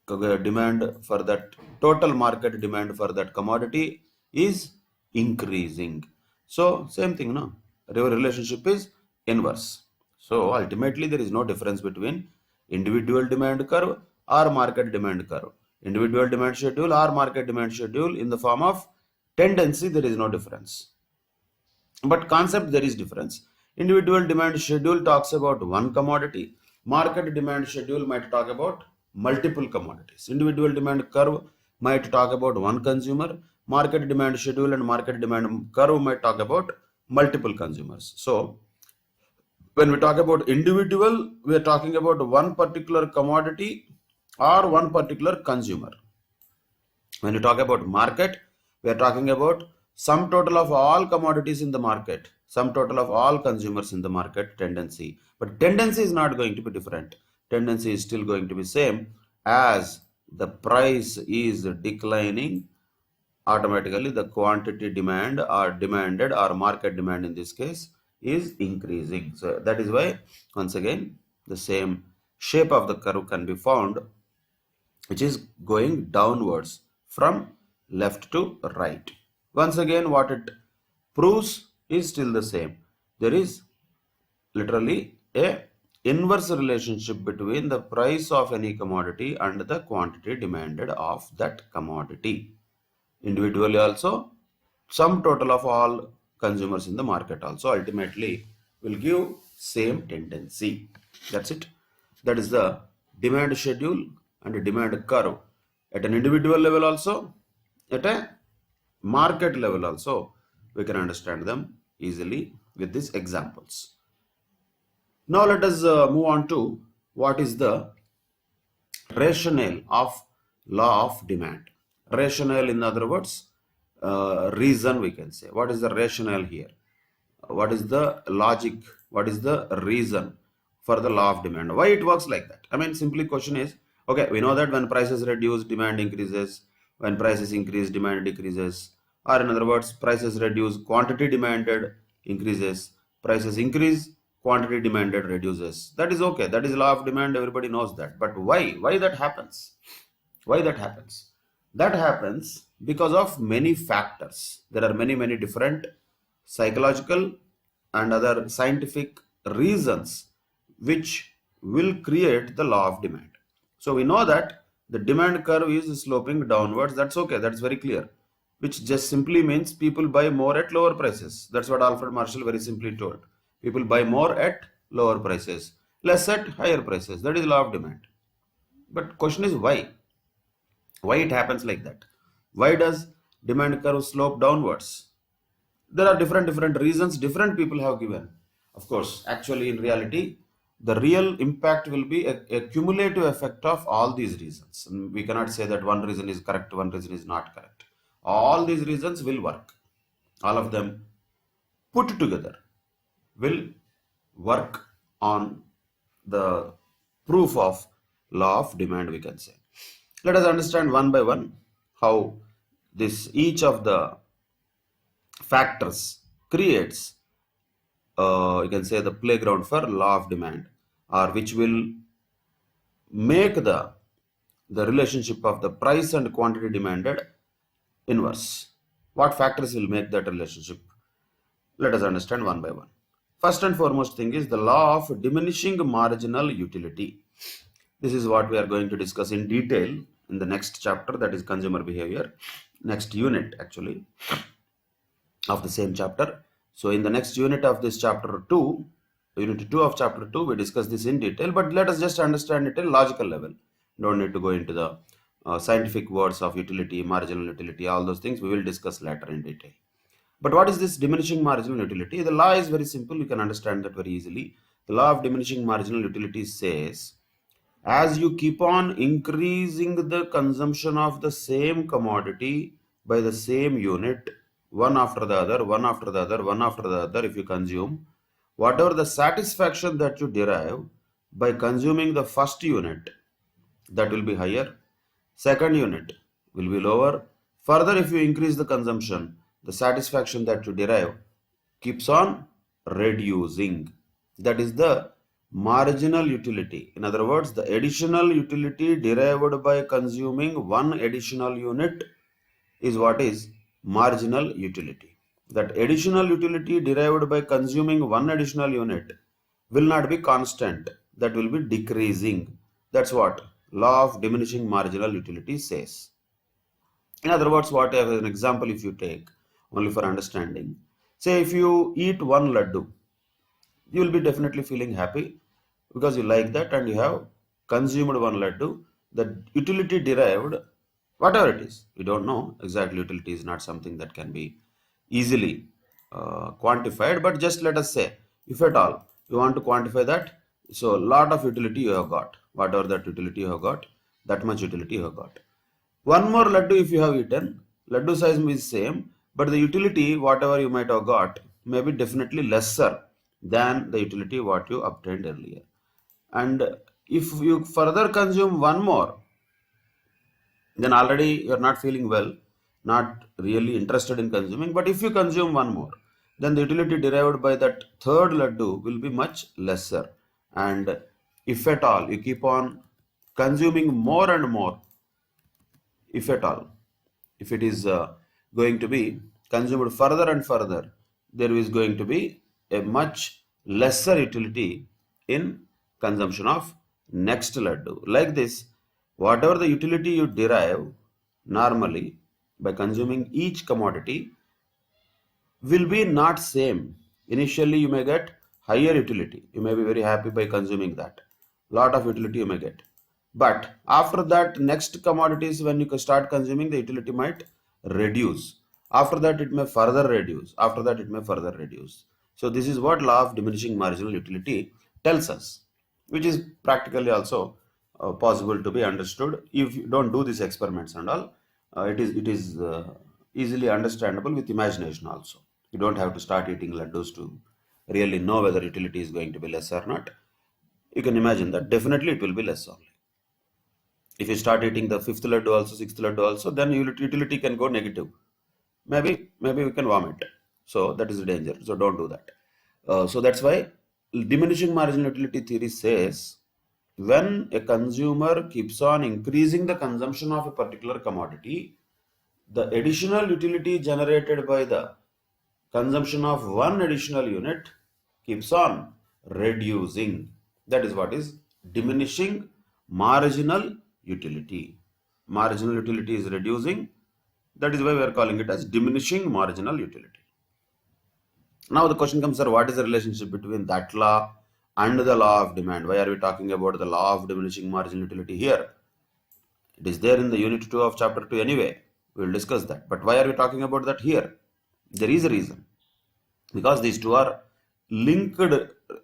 Demand for that, total market demand for that commodity is increasing. So same thing, no? Your relationship is inverse. So ultimately there is no difference between individual demand curve or market demand curve. Individual demand schedule or market demand schedule, in the form of tendency, there is no difference. But concept, there is difference. Individual demand schedule talks about one commodity. Market demand schedule might talk about multiple commodities. Individual demand curve might talk about one consumer. Market demand schedule and market demand curve might talk about multiple consumers. So when we talk about individual, we are talking about one particular commodity or one particular consumer. When you talk about market, we are talking about sum total of all commodities in the market, sum total of all consumers in the market tendency. But tendency is not going to be different. Tendency is still going to be same. As the price is declining, automatically the quantity demand or demanded, or market demand in this case, is increasing. So that is why, once again, the same shape of the curve can be found, which is going downwards from left to right. Once again, what it proves is still the same. There is literally a inverse relationship between the price of any commodity and the quantity demanded of that commodity. Individually also, sum total of all consumers in the market also ultimately will give same tendency. That's it. That is the demand schedule and demand curve at an individual level also, at a market level also. We can understand them easily with these examples. Now let us move on to what is the rationale of law of demand. Rationale, in other words, reason, we can say. What is the rationale here? What is the logic? What is the reason for the law of demand? Why it works like that? I mean, simply question is, okay, we know that when prices reduce, demand increases. When prices increase, demand decreases. Or in other words, prices reduce, quantity demanded increases. Prices increase, quantity demanded reduces. That is okay. That is law of demand. Everybody knows that. But why? Why that happens? Why that happens? That happens because of many factors. There are many different psychological and other scientific reasons which will create the law of demand. So we know that the demand curve is sloping downwards. That's okay. That's very clear. Which just simply means people buy more at lower prices. That's what Alfred Marshall very simply told. People buy more at lower prices, less at higher prices. That is law of demand. But question is why? Why it happens like that? Why does demand curve slope downwards? There are different reasons different people have given. Of course, actually in reality, the real impact will be a cumulative effect of all these reasons. And we cannot say that one reason is correct, one reason is not correct. All these reasons will work. All of them put together will work on the proof of law of demand, we can say. Let us understand one by one how this each of the factors creates, you can say, the playground for law of demand, or which will make the relationship of the price and quantity demanded inverse. What factors will make that relationship? Let us understand one by one. First and foremost thing is the law of diminishing marginal utility. This is what we are going to discuss in detail in the next chapter, that is consumer behavior, next unit actually of the same chapter. So in the next unit of this chapter 2, unit 2 of chapter 2, we discuss this in detail, but let us just understand it at logical level. Don't need to go into the scientific words of utility, marginal utility, all those things we will discuss later in detail. But what is this diminishing marginal utility? The law is very simple, you can understand that very easily. The law of diminishing marginal utility says, as you keep on increasing the consumption of the same commodity by the same unit, one after the other, one after the other, one after the other, if you consume, whatever the satisfaction that you derive by consuming the first unit, that will be higher. Second unit will be lower. Further, if you increase the consumption, the satisfaction that you derive keeps on reducing. That is the marginal utility. In other words, the additional utility derived by consuming one additional unit is what is marginal utility. That additional utility derived by consuming one additional unit will not be constant, that will be decreasing. That's what law of diminishing marginal utility says. In other words, what as an example, if you take only for understanding, say if you eat one laddu, you will be definitely feeling happy because you like that and you have consumed one laddu. The utility derived, whatever it is, we don't know exactly. Utility is not something that can be easily quantified, but just let us say, if at all you want to quantify that, so a lot of utility you have got, whatever that utility you have got, that much utility you have got. One more laddu if you have eaten, laddu size is same, but the utility whatever you might have got may be definitely lesser than the utility what you obtained earlier. And if you further consume one more, then already you are not feeling well, not really interested in consuming. But if you consume one more, then the utility derived by that third laddu will be much lesser. And if at all you keep on consuming more and more, if at all, if it is going to be consumed further and further, there is going to be a much lesser utility in consumption of next laddu. Like this, whatever the utility you derive normally by consuming each commodity will be not same. Initially, you may get higher utility. You may be very happy by consuming that. Lot of utility you may get. But after that, next commodities, when you start consuming, the utility might reduce. After that, it may further reduce. After that, it may further reduce. So this is what law of diminishing marginal utility tells us, which is practically also possible to be understood if you don't do these experiments and all. It is easily understandable with imagination also. You don't have to start eating laddus to really know whether utility is going to be less or not. You can imagine that definitely it will be less only. If you start eating the fifth laddu also, sixth laddu also, then utility can go negative. Maybe we can vomit. So that is the danger. So don't do that. So that's why diminishing marginal utility theory says when a consumer keeps on increasing the consumption of a particular commodity, the additional utility generated by the consumption of one additional unit keeps on reducing. That is what is diminishing marginal utility. Marginal utility is reducing. That is why we are calling it as diminishing marginal utility. Now the question comes, sir, what is the relationship between that law and the law of demand. Why are we talking about the law of diminishing marginal utility here? It is there in the unit 2 of chapter 2 anyway. We will discuss that. But why are we talking about that here? There is a reason. Because these two are linked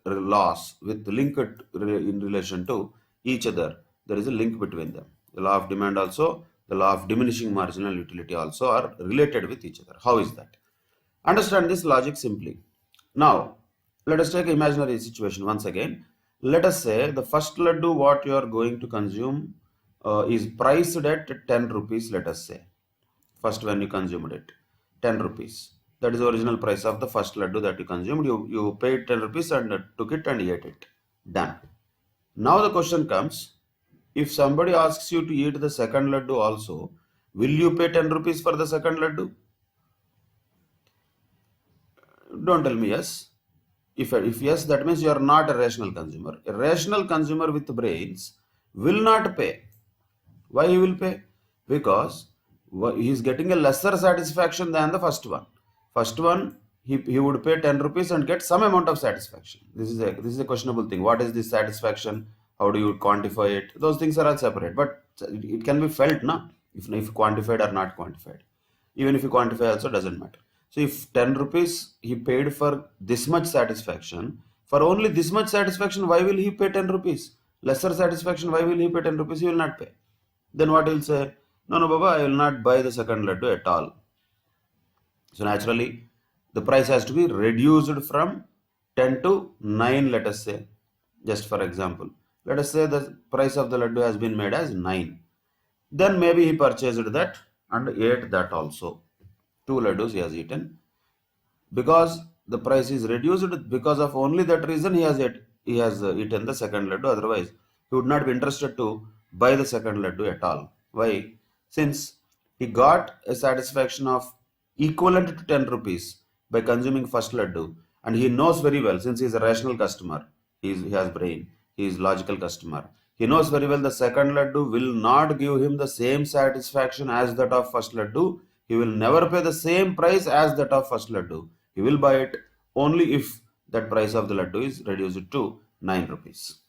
laws with linked in relation to each other. There is a link between them. The law of demand also, the law of diminishing marginal utility also are related with each other. How is that? Understand this logic simply. Now, let us take an imaginary situation once again. Let us say the first laddu what you are going to consume is priced at 10 rupees, let us say. First when you consumed it, 10 rupees. That is the original price of the first laddu that you consumed. You paid 10 rupees and took it and ate it. Done. Now the question comes, if somebody asks you to eat the second laddu also, will you pay 10 rupees for the second laddu? Don't tell me yes. If yes, that means you are not a rational consumer. A rational consumer with brains will not pay. Why he will pay? Because he is getting a lesser satisfaction than the first one. First one, he would pay 10 rupees and get some amount of satisfaction. This is a questionable thing. What is this satisfaction? How do you quantify it? Those things are all separate. But it can be felt, no? If quantified or not quantified. Even if you quantify also doesn't matter. So if 10 rupees he paid for this much satisfaction, for only this much satisfaction, why will he pay 10 rupees? Lesser satisfaction, why will he pay 10 rupees? He will not pay. Then what he'll say? No, Baba, I will not buy the second laddu at all. So naturally, the price has to be reduced from 10 to 9, let us say. Just for example. Let us say the price of the laddu has been made as 9. Then maybe he purchased that and ate that also. 2 laddus he has eaten. Because the price is reduced, because of only that reason he has eaten the second laddu. Otherwise, he would not be interested to buy the second laddu at all. Why? Since he got a satisfaction of equivalent to 10 rupees by consuming first laddu, and he knows very well, since he is a rational customer, he has brain, he is logical customer, he knows very well the second laddu will not give him the same satisfaction as that of first laddu. He will never pay the same price as that of first laddu. He will buy it only if that price of the laddu is reduced to 9 rupees.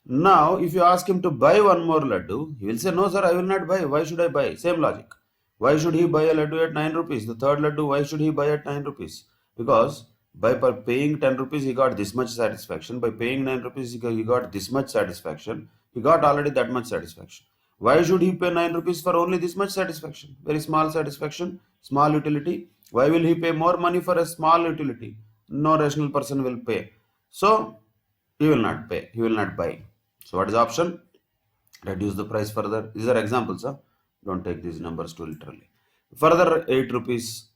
Now, if you ask him to buy one more laddu, he will say, no sir, I will not buy. Why should I buy? Same logic. Why should he buy a laddu at 9 rupees? The third laddu, why should he buy at 9 rupees? Because by paying 10 rupees, he got this much satisfaction. By paying 9 rupees, he got this much satisfaction. He got already that much satisfaction. Why should he pay 9 rupees for only this much satisfaction? Very small satisfaction, small utility. Why will he pay more money for a small utility? No rational person will pay. So, he will not pay. He will not buy. So, what is the option? Reduce the price further. These are examples. Huh? Don't take these numbers too literally. Further 8 rupees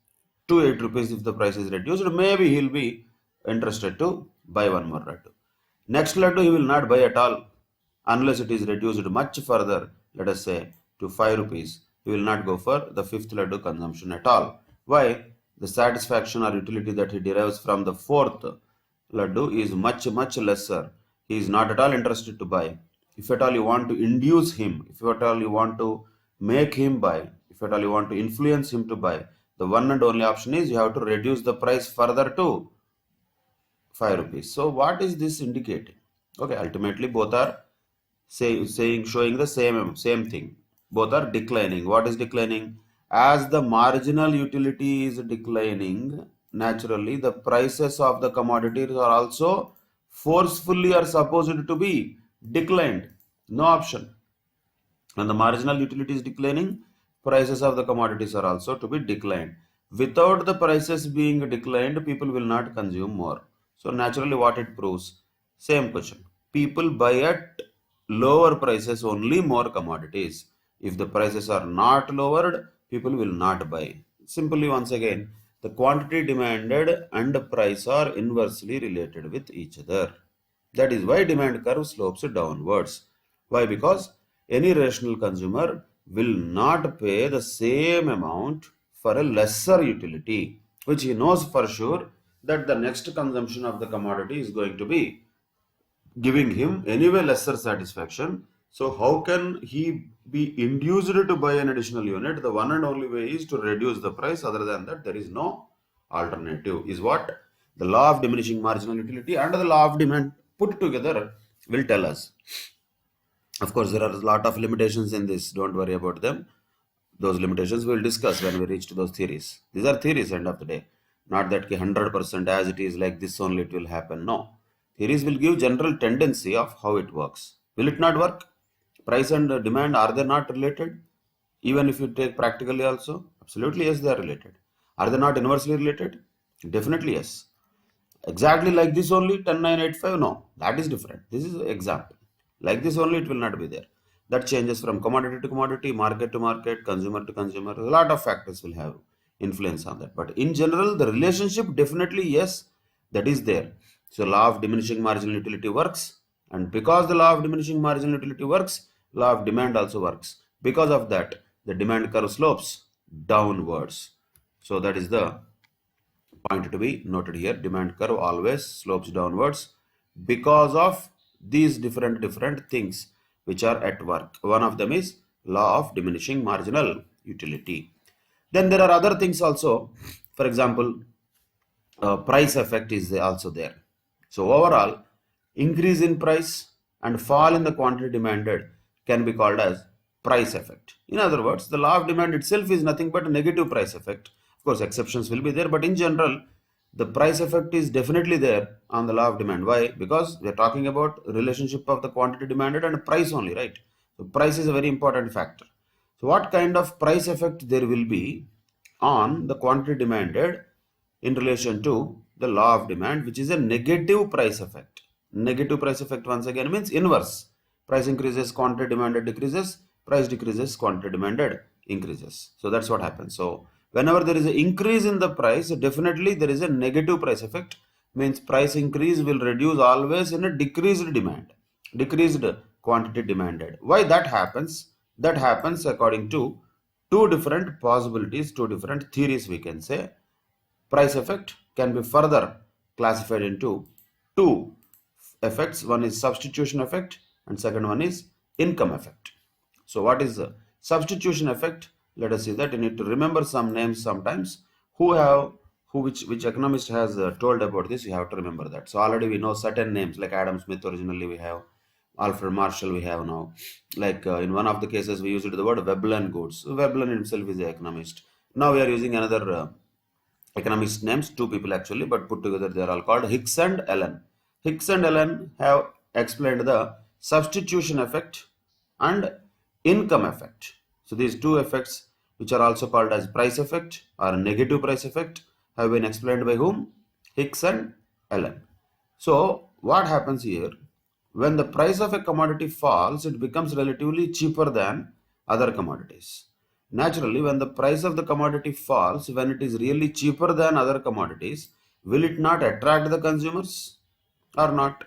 to 8 rupees if the price is reduced, maybe he will be interested to buy one more laddu. Next laddu he will not buy at all unless it is reduced much further, let us say to 5 rupees. He will not go for the fifth laddu consumption at all. Why? The satisfaction or utility that he derives from the fourth laddu is much lesser. He is not at all interested to buy. If at all you want to induce him, if at all you want to make him buy, if at all you want to influence him to buy, the one and only option is you have to reduce the price further to 5 rupees. So what is this indicating? Okay, ultimately both are showing the same thing. Both are declining. What is declining? As the marginal utility is declining, naturally the prices of the commodities are also forcefully are supposed to be declined. No option. When the marginal utility is declining, prices of the commodities are also to be declined. Without the prices being declined, people will not consume more. So naturally what it proves? Same question. People buy at lower prices only more commodities. If the prices are not lowered, people will not buy. Simply once again, the quantity demanded and the price are inversely related with each other. That is why demand curve slopes downwards. Why? Because any rational consumer will not pay the same amount for a lesser utility, which he knows for sure that the next consumption of the commodity is going to be giving him anyway lesser satisfaction. So how can he be induced to buy an additional unit? The one and only way is to reduce the price. Other than that, there is no alternative. Is what The law of diminishing marginal utility and the law of demand put together will tell us. Of course, there are a lot of limitations in this. Don't worry about them. Those limitations we'll discuss when we reach to those theories. These are theories end of the day. Not that 100% as it is like this only it will happen. No. Theories will give general tendency of how it works. Will it not work? Price and demand, are they not related? Even if you take practically also? Absolutely yes, they are related. Are they not inversely related? Definitely yes. Exactly like this only 10985? No, that is different. This is an example. Like this only it will not be there. That changes from commodity to commodity, market to market, consumer to consumer. A lot of factors will have influence on that. But in general, the relationship definitely yes, that is there. So law of diminishing marginal utility works, and because the law of diminishing marginal utility works, law of demand also works. Because of that, the demand curve slopes downwards. So that is the point to be noted here. Demand curve always slopes downwards because of these different things which are at work. One of them is law of diminishing marginal utility. Then there are other things also. For example, price effect is also there. So overall, increase in price and fall in the quantity demanded can be called as price effect. In other words, the law of demand itself is nothing but a negative price effect. Of course, exceptions will be there, but in general, the price effect is definitely there on the law of demand. Why? Because we are talking about relationship of the quantity demanded and price only, right? So price is a very important factor. So what kind of price effect there will be on the quantity demanded in relation to the law of demand, which is a negative price effect. Negative price effect once again means inverse. Price increases, quantity demanded decreases, price decreases, quantity demanded increases. So that's what happens. So whenever there is an increase in the price, definitely there is a negative price effect. Means price increase will reduce always in a decreased demand, decreased quantity demanded. Why that happens? That happens according to two different possibilities, two different theories we can say. Price effect can be further classified into two effects. One is substitution effect and second one is income effect. So what is the substitution effect? Let us see that. You need to remember some names sometimes. Which economist has told about this? You have to remember that. So already we know certain names like Adam Smith. Originally we have Alfred Marshall. We have now, like in one of the cases we used the word Veblen goods. Veblen himself is an economist. Now we are using another economist names, two people actually, but put together they are all called Hicks and Allen. Hicks and Allen have explained the substitution effect and income effect. So these two effects, which are also called as price effect or negative price effect, have been explained by whom? Hicks and Allen. So what happens here? When the price of a commodity falls, it becomes relatively cheaper than other commodities. Naturally, when the price of the commodity falls, when it is really cheaper than other commodities, will it not attract the consumers or not?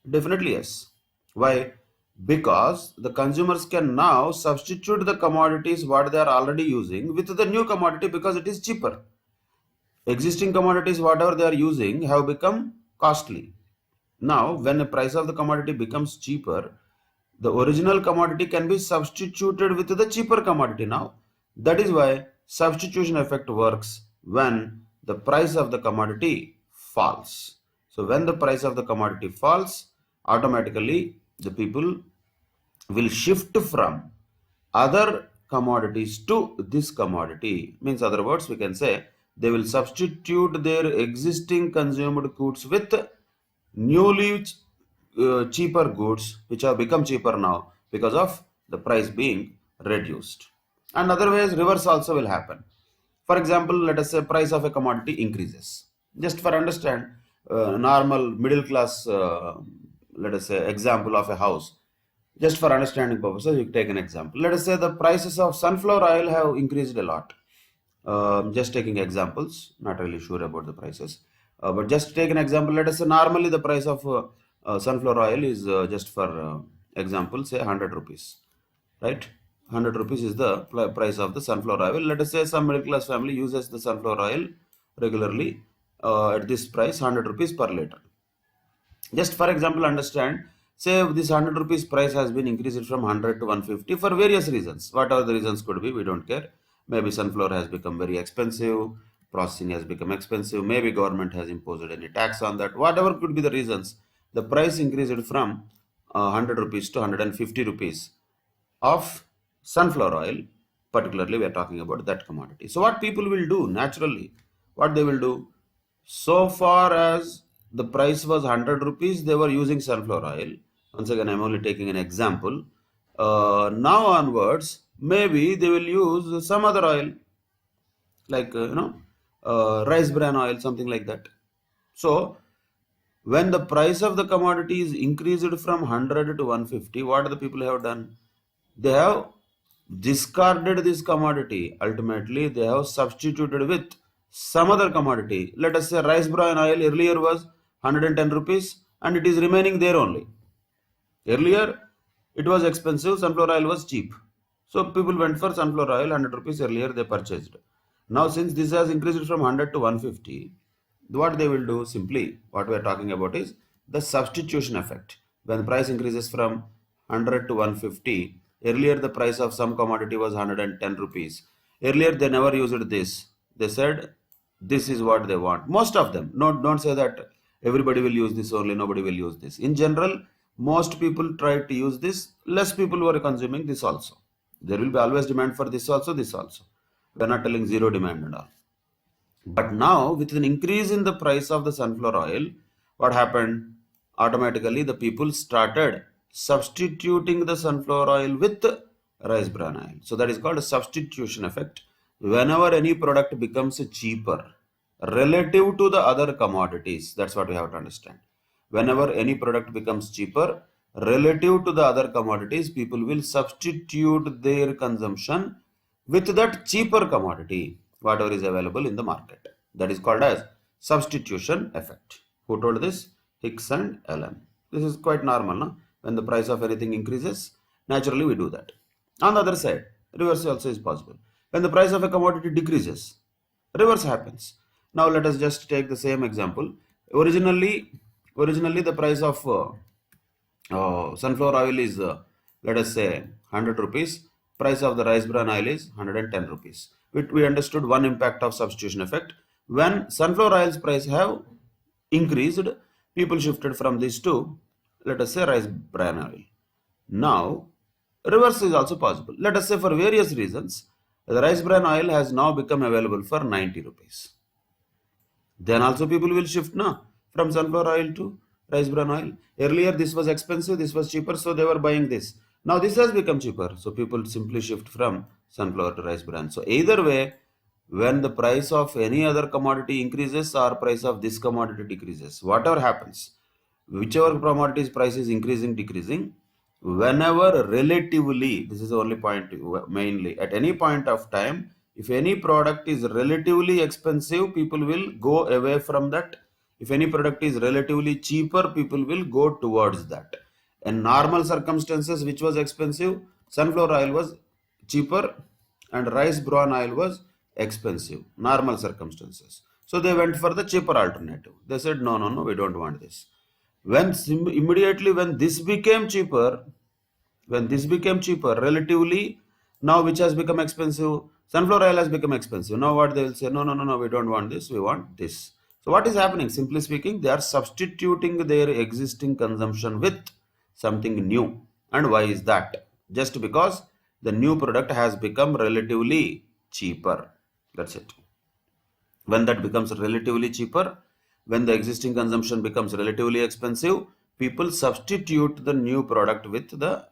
Definitely yes. Why? Because the consumers can now substitute the commodities what they are already using with the new commodity because it is cheaper. Existing commodities whatever they are using have become costly. Now, when the price of the commodity becomes cheaper, the original commodity can be substituted with the cheaper commodity now. That is why substitution effect works when the price of the commodity falls. So when the price of the commodity falls, automatically the people will shift from other commodities to this commodity. Means other words we can say they will substitute their existing consumed goods with newly cheaper goods which have become cheaper now because of the price being reduced. And otherwise reverse also will happen. For example, let us say price of a commodity increases. Just for understand, normal middle class, let us say example of a house. Just for understanding purposes, you take an example. Let us say the prices of sunflower oil have increased a lot. Just taking examples, not really sure about the prices. But just take an example. Let us say normally the price of sunflower oil is just for example, say 100 rupees, right? 100 rupees is the price of the sunflower oil. Let us say some middle class family uses the sunflower oil regularly at this price 100 rupees per liter. Just for example, understand, say this 100 rupees price has been increased from 100 to 150 for various reasons. What are the reasons could be, we don't care. Maybe sunflower has become very expensive, processing has become expensive, maybe government has imposed any tax on that, whatever could be the reasons, the price increased from 100 rupees to 150 rupees of sunflower oil. Particularly we are talking about that commodity. So what people will do naturally, what they will do, so far as the price was 100 rupees, they were using sunflower oil. Once again, I'm only taking an example. Now onwards, maybe they will use some other oil, like rice bran oil, something like that. So when the price of the commodity is increased from 100 to 150, what the people have done? They have discarded this commodity. Ultimately, they have substituted with some other commodity. Let us say rice bran oil earlier was 110 rupees and it is remaining there only. Earlier, it was expensive, sunflower oil was cheap. So people went for sunflower oil, 100 rupees earlier they purchased. Now since this has increased from 100 to 150, what they will do simply, what we are talking about is the substitution effect. When the price increases from 100 to 150, earlier the price of some commodity was 110 rupees. Earlier they never used this. They said this is what they want. Most of them, don't say that everybody will use this only, nobody will use this. In general, most people try to use this, less people were consuming this also. There will be always demand for this also, this also. We are not telling zero demand and all. But now, with an increase in the price of the sunflower oil, what happened? Automatically, the people started substituting the sunflower oil with rice bran oil. So that is called a substitution effect. Whenever any product becomes cheaper relative to the other commodities, that's what we have to understand. Whenever any product becomes cheaper relative to the other commodities, people will substitute their consumption with that cheaper commodity, whatever is available in the market. That is called as substitution effect. Who told this? Hicks and Allen. This is quite normal, no? When the price of anything increases, naturally we do that. On the other side, reverse also is possible. When the price of a commodity decreases, reverse happens. Now let us just take the same example. Originally the price of sunflower oil is, let us say, 100 rupees. Price of the rice bran oil is 110 rupees. We understood one impact of substitution effect. When sunflower oil's price have increased, people shifted from this to, let us say, rice bran oil. Now, reverse is also possible. Let us say for various reasons, the rice bran oil has now become available for 90 rupees. Then also people will shift now from sunflower oil to rice bran oil. Earlier this was expensive, this was cheaper, so they were buying this. Now this has become cheaper, so people simply shift from sunflower to rice bran. So either way, when the price of any other commodity increases or price of this commodity decreases, whatever happens, whichever commodity's price is increasing, decreasing, whenever relatively, this is the only point mainly, at any point of time, if any product is relatively expensive, people will go away from that. If any product is relatively cheaper, people will go towards that. In normal circumstances, which was expensive, sunflower oil was cheaper and rice bran oil was expensive. Normal circumstances. So they went for the cheaper alternative. They said, no, we don't want this. Immediately when this became cheaper, relatively, now which has become expensive, sunflower oil has become expensive. Now what they will say, no, we don't want this, we want this. So what is happening? Simply speaking, they are substituting their existing consumption with something new. And why is that? Just because the new product has become relatively cheaper. That's it. When that becomes relatively cheaper, when the existing consumption becomes relatively expensive, people substitute the new product with the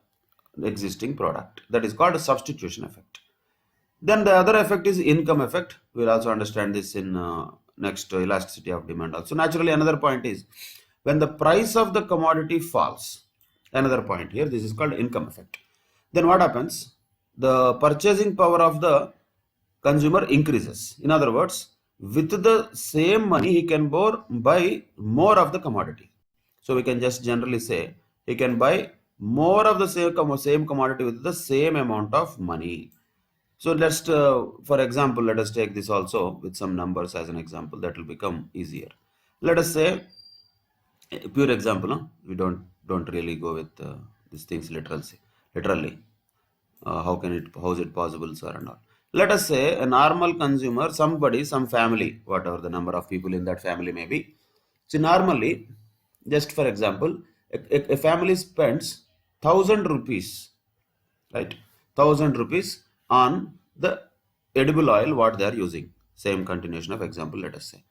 existing product. That is called a substitution effect. Then the other effect is income effect. We'll also understand this in next elasticity of demand also. Naturally, another point is when the price of the commodity falls. Another point here, this is called income effect. Then what happens? The purchasing power of the consumer increases. In other words, with the same money, he can buy more of the commodity. So we can just generally say he can buy more of the same commodity with the same amount of money. So let's, for example, let us take this also with some numbers as an example. That will become easier. Let us say, a pure example. No? We don't really go with these things literally. How is it possible, sir, and all. Let us say a normal consumer, somebody, some family, whatever the number of people in that family may be. So normally, just for example, a family spends 1,000 rupees, right? 1,000 rupees on the edible oil what they are using. Same continuation of example, let us say.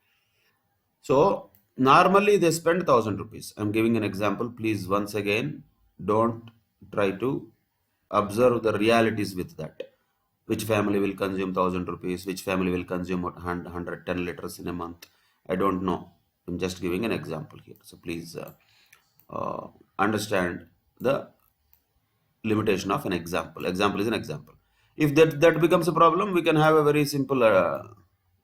So normally they spend 1,000 rupees. I'm giving an example. Please, once again, don't try to observe the realities with that. Which family will consume 1,000 rupees? Which family will consume 110 liters in a month? I don't know. I'm just giving an example here. So please understand the limitation of an example. Example is an example. If that becomes a problem, we can have a very simple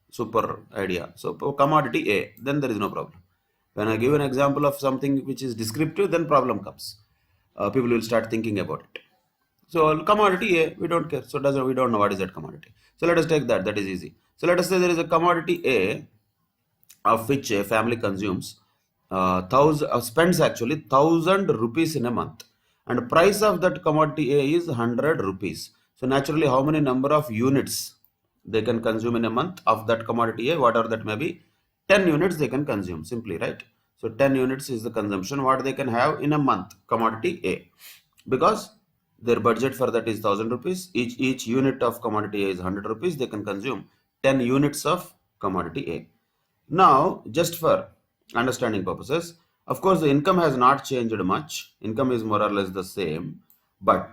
super idea. So commodity A, then there is no problem. When I give an example of something which is descriptive, then problem comes. People will start thinking about it. So commodity A, we don't care. So we don't know what is that commodity. So let us take that. That is easy. So let us say there is a commodity A of which a family consumes spends actually 1,000 rupees in a month, and price of that commodity A is 100 rupees. So naturally, how many number of units they can consume in a month of that commodity A, whatever that may be, 10 units they can consume simply, right? So 10 units is the consumption what they can have in a month, commodity A, because their budget for that is 1,000 rupees. Each unit of commodity A is 100 rupees. They can consume 10 units of commodity A. Now, just for understanding purposes, of course, the income has not changed much. Income is more or less the same. But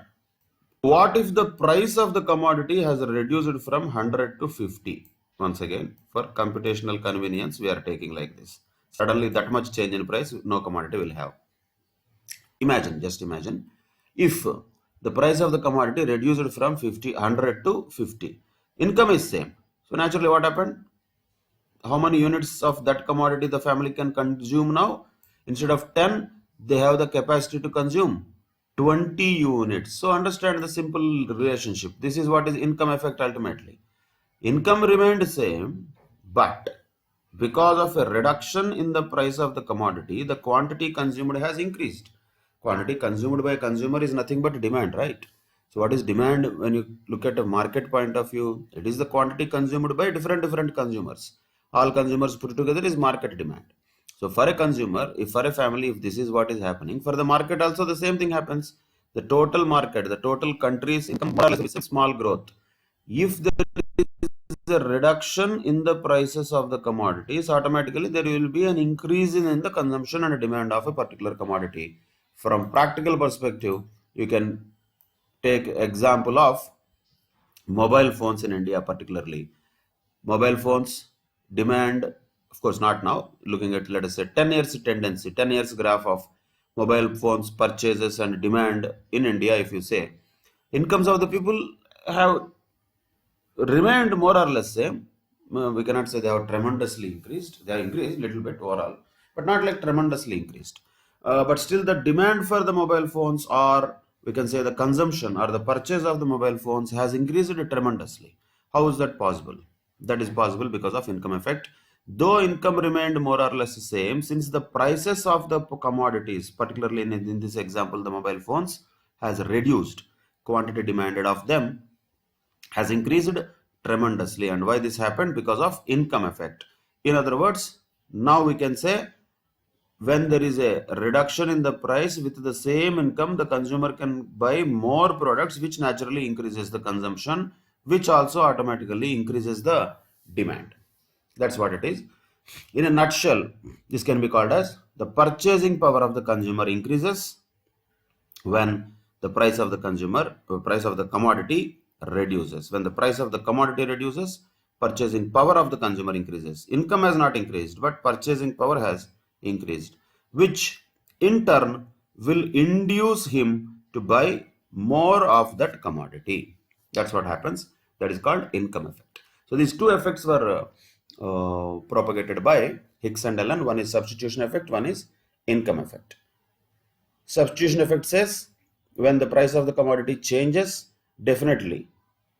what if the price of the commodity has reduced from 100 to 50? Once again, for computational convenience, we are taking like this. Suddenly, that much change in price, no commodity will have. Imagine, just imagine, if the price of the commodity reduced from 100 to 50. Income is same. So naturally, what happened? How many units of that commodity the family can consume now? Instead of 10, they have the capacity to consume 20 units. So understand the simple relationship. This is what is income effect ultimately. Income remained same, but because of a reduction in the price of the commodity, the quantity consumed has increased. Quantity consumed by a consumer is nothing but demand, right? So what is demand when you look at a market point of view? It is the quantity consumed by different consumers. All consumers put together is market demand. So for a consumer, if for a family, if this is what is happening, for the market also the same thing happens. The total market, the total country's income more or less is a small growth. If there is a reduction in the prices of the commodities, automatically there will be an increase in the consumption and demand of a particular commodity. From practical perspective, you can take example of mobile phones in India particularly. Mobile phones demand, of course not now, looking at let us say 10 years tendency, 10 years graph of mobile phones purchases and demand in India, if you say, incomes of the people have remained more or less same. We cannot say they have tremendously increased. They have increased a little bit overall, but not like tremendously increased. But still, the demand for the mobile phones, or we can say the consumption or the purchase of the mobile phones, has increased tremendously. How is that possible? That is possible because of income effect. Though income remained more or less the same, since the prices of the commodities, particularly in this example, the mobile phones, has reduced, quantity demanded of them has increased tremendously. And why this happened? Because of income effect. In other words, now we can say when there is a reduction in the price, with the same income the consumer can buy more products, which naturally increases the consumption, which also automatically increases the demand. That's what it is. In a nutshell, this can be called as the purchasing power of the consumer increases when the price of the price of the commodity reduces. When the price of the commodity reduces, purchasing power of the consumer increases. Income has not increased, but purchasing power has increased, which in turn will induce him to buy more of that commodity. That's what happens. That is called income effect. So these two effects were propagated by Hicks and Allen. One is substitution effect, one is income effect. Substitution effect says when the price of the commodity changes, definitely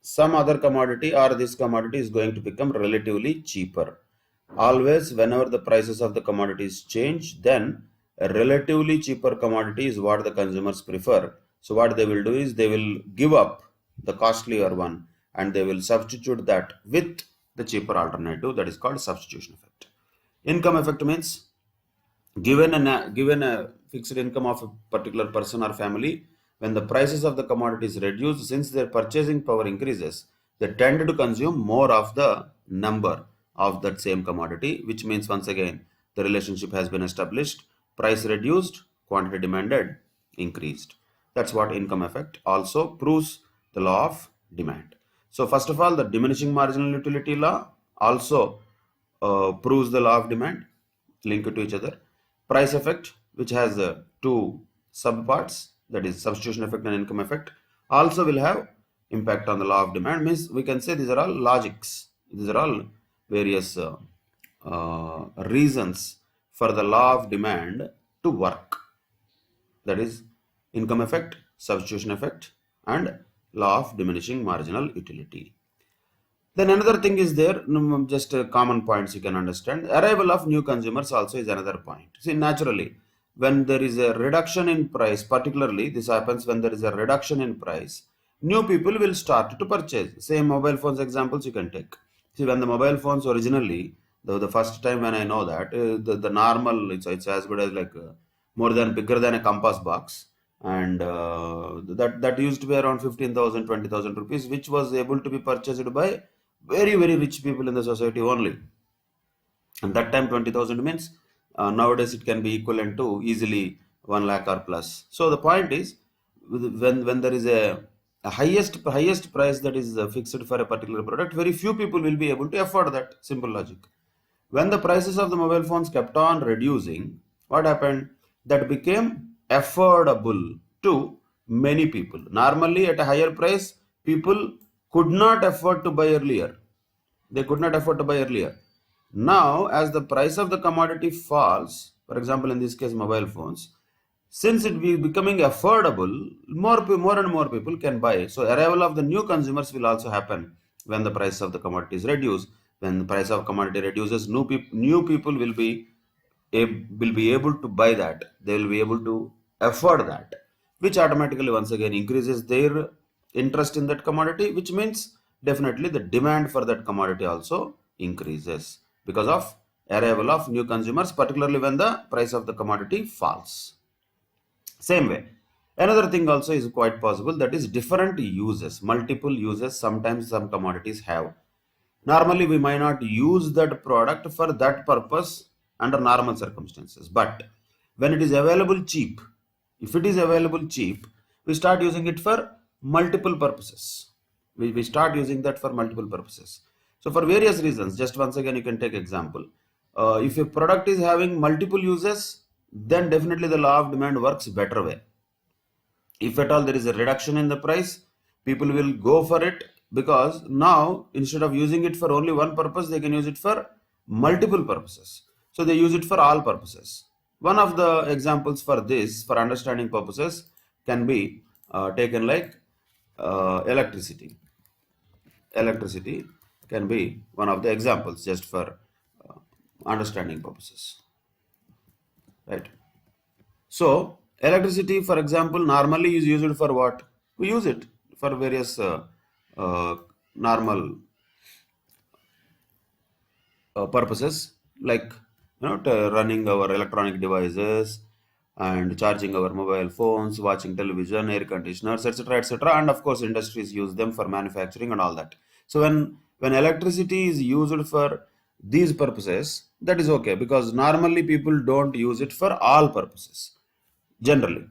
some other commodity or this commodity is going to become relatively cheaper. Always, whenever the prices of the commodities change, then a relatively cheaper commodity is what the consumers prefer. So what they will do is they will give up the costlier one and they will substitute that with the cheaper alternative. That is called substitution effect. Income effect means given a fixed income of a particular person or family, when the prices of the commodities reduce, since their purchasing power increases, they tend to consume more of the number of that same commodity, which means once again the relationship has been established. Price reduced, quantity demanded increased. That's what income effect also proves the law of demand. So first of all, the diminishing marginal utility law also proves the law of demand, linked to each other. Price effect, which has two subparts, that is substitution effect and income effect, also will have impact on the law of demand. Means we can say these are all logics. These are all various reasons for the law of demand to work. That is income effect, substitution effect, and law of diminishing marginal utility. Then another thing is there, just common points you can understand. Arrival of new consumers also is another point. See, naturally, when there is a reduction in price, particularly this happens when there is a reduction in price, new people will start to purchase. Same mobile phones examples you can take. See, when the mobile phones originally, the first time when I know that, the normal, it's as good as like more than bigger than a compass box, and that used to be around 15,000, 20,000 rupees, which was able to be purchased by very very rich people in the society only. And that time 20,000 means nowadays it can be equivalent to easily 1 lakh or plus. So the point is, when there is a highest price that is fixed for a particular product, very few people will be able to afford that. Simple logic. When the prices of the mobile phones kept on reducing, what happened? That became affordable to many people. Normally, at a higher price, people could not afford to buy earlier. They could not afford to buy earlier. Now, as the price of the commodity falls, for example, in this case, mobile phones, since it be becoming affordable, more and more people can buy. So arrival of the new consumers will also happen when the price of the commodities reduce. When the price of commodity reduces, new people will be able to buy that. They will be able to afford that, which automatically once again increases their interest in that commodity, which means definitely the demand for that commodity also increases because of arrival of new consumers, particularly when the price of the commodity falls. Same way, another thing also is quite possible, that is different uses, multiple uses sometimes some commodities have. Normally we might not use that product for that purpose under normal circumstances, but when it is available cheap, if it is available cheap, we start using it for multiple purposes. We start using that for multiple purposes. So for various reasons, just once again you can take example. If a product is having multiple uses, then definitely the law of demand works better way. If at all there is a reduction in the price, people will go for it, because now instead of using it for only one purpose, they can use it for multiple purposes. So they use it for all purposes. One of the examples for this, for understanding purposes, can be taken like electricity. Electricity can be one of the examples just for understanding purposes, right? So electricity, for example, normally is used for what? We use it for various normal purposes, like running our electronic devices and charging our mobile phones, watching television, air conditioners, etc., etc. And of course, industries use them for manufacturing and all that. So when electricity is used for these purposes, that is okay, because normally people don't use it for all purposes. Generally,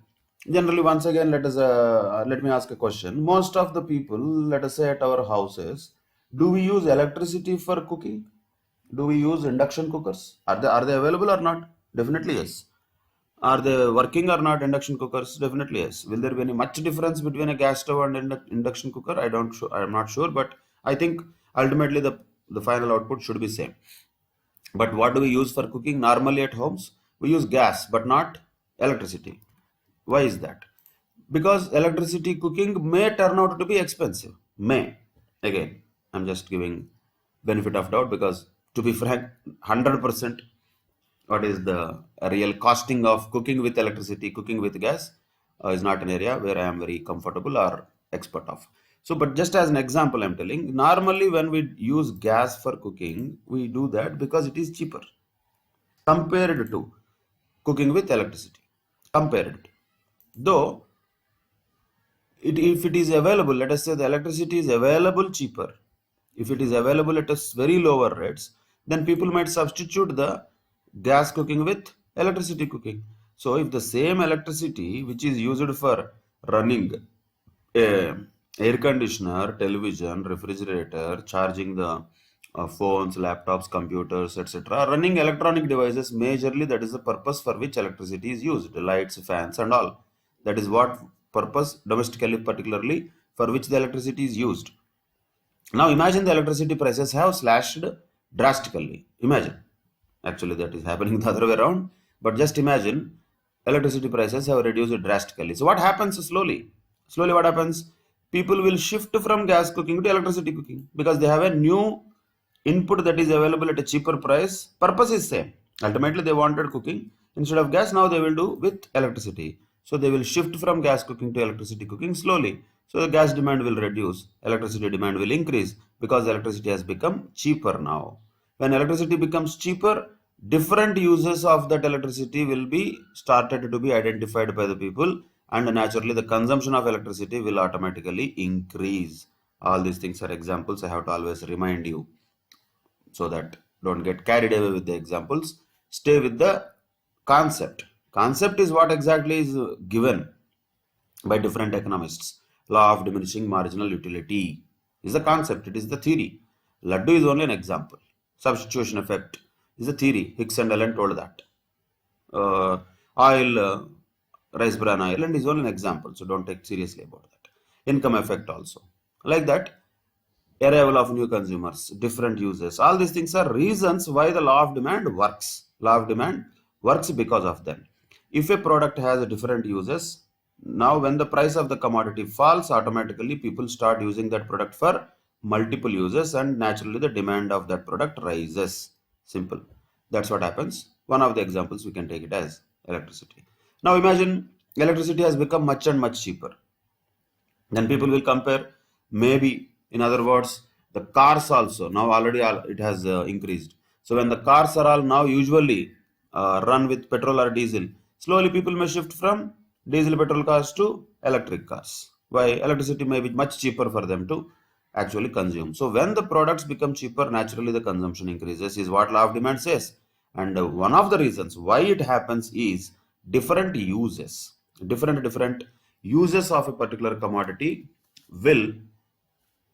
once again, let me ask a question. Most of the people, let us say at our houses, do we use electricity for cooking? Do we use induction cookers? Are they available or not? Definitely yes. Are they working or not, induction cookers? Definitely yes. Will there be any much difference between a gas stove and induction cooker? I'm not sure, but I think ultimately the final output should be same. But what do we use for cooking normally at homes? We use gas, but not electricity. Why is that? Because electricity cooking may turn out to be expensive. May. Again, I'm just giving benefit of doubt, because to be frank, 100% what is the real costing of cooking with electricity, cooking with gas is not an area where I am very comfortable or expert of. So, but just as an example, I'm telling, normally when we use gas for cooking, we do that because it is cheaper compared to cooking with electricity. Compared to. Though, if it is available, let us say the electricity is available cheaper, if it is available at a very lower rates, then people might substitute the gas cooking with electricity cooking. So if the same electricity which is used for running a air conditioner, television, refrigerator, charging the phones, laptops, computers, etc., running electronic devices, majorly that is the purpose for which electricity is used, lights, fans and all. That is what purpose domestically particularly for which the electricity is used. Now imagine the electricity prices have slashed drastically. Imagine. Actually, that is happening the other way around. But just imagine electricity prices have reduced drastically. So what happens slowly? Slowly what happens? People will shift from gas cooking to electricity cooking because they have a new input that is available at a cheaper price. Purpose is same. Ultimately, they wanted cooking instead of gas. Now they will do with electricity. So they will shift from gas cooking to electricity cooking slowly. So the gas demand will reduce, electricity demand will increase because electricity has become cheaper now. When electricity becomes cheaper, different uses of that electricity will be started to be identified by the people, and naturally the consumption of electricity will automatically increase. All these things are examples. I have to always remind you so that don't get carried away with the examples. Stay with the concept. Concept is what exactly is given by different economists. Law of diminishing marginal utility is the concept, it is the theory. Laddu is only an example. Substitution effect is a theory. Hicks and Allen told that. Oil, rice bran oil, and is only an example, so don't take seriously about that. Income effect also. Like that, arrival of new consumers, different uses. All these things are reasons why the law of demand works. Law of demand works because of them. If a product has different uses, now when the price of the commodity falls, automatically people start using that product for multiple uses and naturally the demand of that product rises. Simple. That's what happens. One of the examples we can take it as electricity. Now imagine electricity has become much and much cheaper. Then people will compare, maybe in other words, the cars also now already it has increased. So when the cars are all now usually run with petrol or diesel, slowly people may shift from diesel petrol cars to electric cars. Why? Electricity may be much cheaper for them to actually consume. So when the products become cheaper, naturally the consumption increases, is what law of demand says. And one of the reasons why it happens is different uses. Different uses of a particular commodity will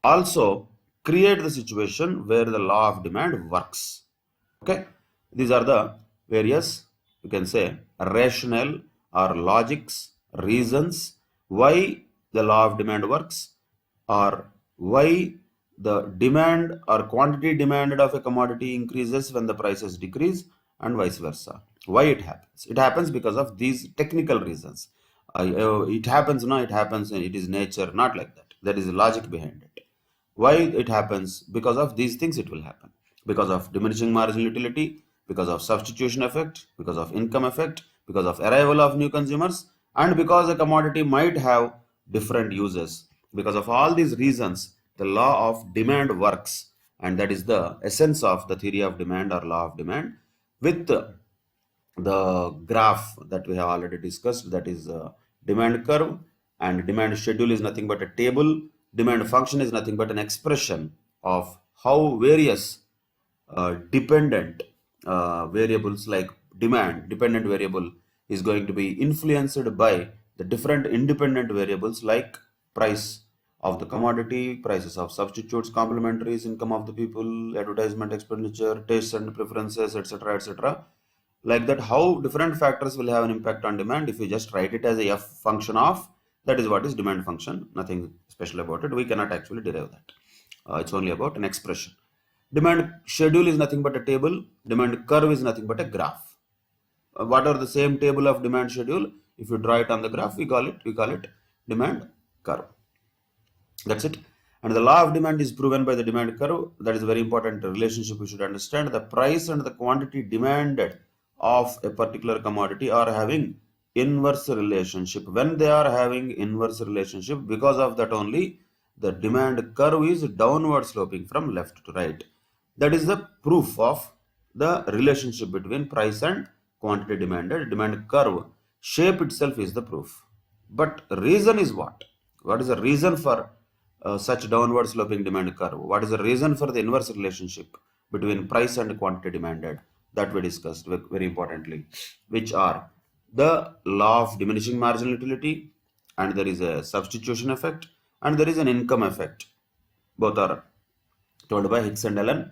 also create the situation where the law of demand works. Okay, these are the various, you can say, rational or logics, reasons why the law of demand works, or why the demand or quantity demanded of a commodity increases when the prices decrease, and vice versa. Why it happens? It happens because of these technical reasons. It happens, no, it happens, it is nature, not like that. There is a logic behind it. Why it happens? Because of these things it will happen. Because of diminishing marginal utility, because of substitution effect, because of income effect, because of arrival of new consumers, and because a commodity might have different uses. Because of all these reasons, the law of demand works, and that is the essence of the theory of demand or law of demand, with the graph that we have already discussed, that is demand curve, and demand schedule is nothing but a table. Demand function is nothing but an expression of how various dependent variables like dependent variable is going to be influenced by the different independent variables like price of the commodity, prices of substitutes, complementaries, income of the people, advertisement expenditure, tastes and preferences, etc., etc. Like that, how different factors will have an impact on demand. If you just write it as a f function of, that is what is demand function, nothing special about it. We cannot actually derive that. It's only about an expression. Demand schedule is nothing but a table. Demand curve is nothing but a graph. What are the same table of demand schedule? If you draw it on the graph, we call it demand curve. That's it. And the law of demand is proven by the demand curve. That is a very important relationship we should understand. The price and the quantity demanded of a particular commodity are having inverse relationship. When they are having inverse relationship, because of that only the demand curve is downward sloping from left to right. That is the proof of the relationship between price and quantity demanded. Demand curve shape itself is the proof. But reason is what? What is the reason for such downward sloping demand curve? What is the reason for the inverse relationship between price and quantity demanded? That we discussed very importantly, which are the law of diminishing marginal utility, and there is a substitution effect, and there is an income effect. Both are told by Hicks and Allen.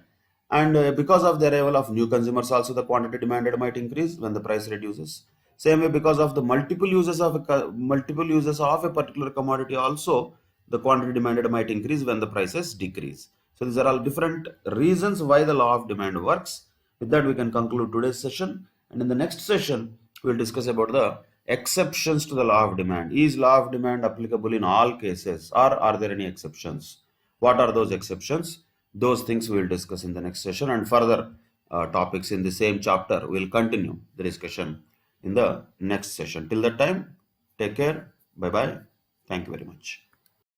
And because of the arrival of new consumers, also the quantity demanded might increase when the price reduces. Same way, because of the multiple uses of a particular commodity, also the quantity demanded might increase when the prices decrease. So these are all different reasons why the law of demand works. With that, we can conclude today's session. And in the next session, we will discuss about the exceptions to the law of demand. Is law of demand applicable in all cases, or are there any exceptions? What are those exceptions? Those things we will discuss in the next session, and further topics in the same chapter we will continue the discussion in the next session. Till that time, take care. Bye bye. Thank you very much.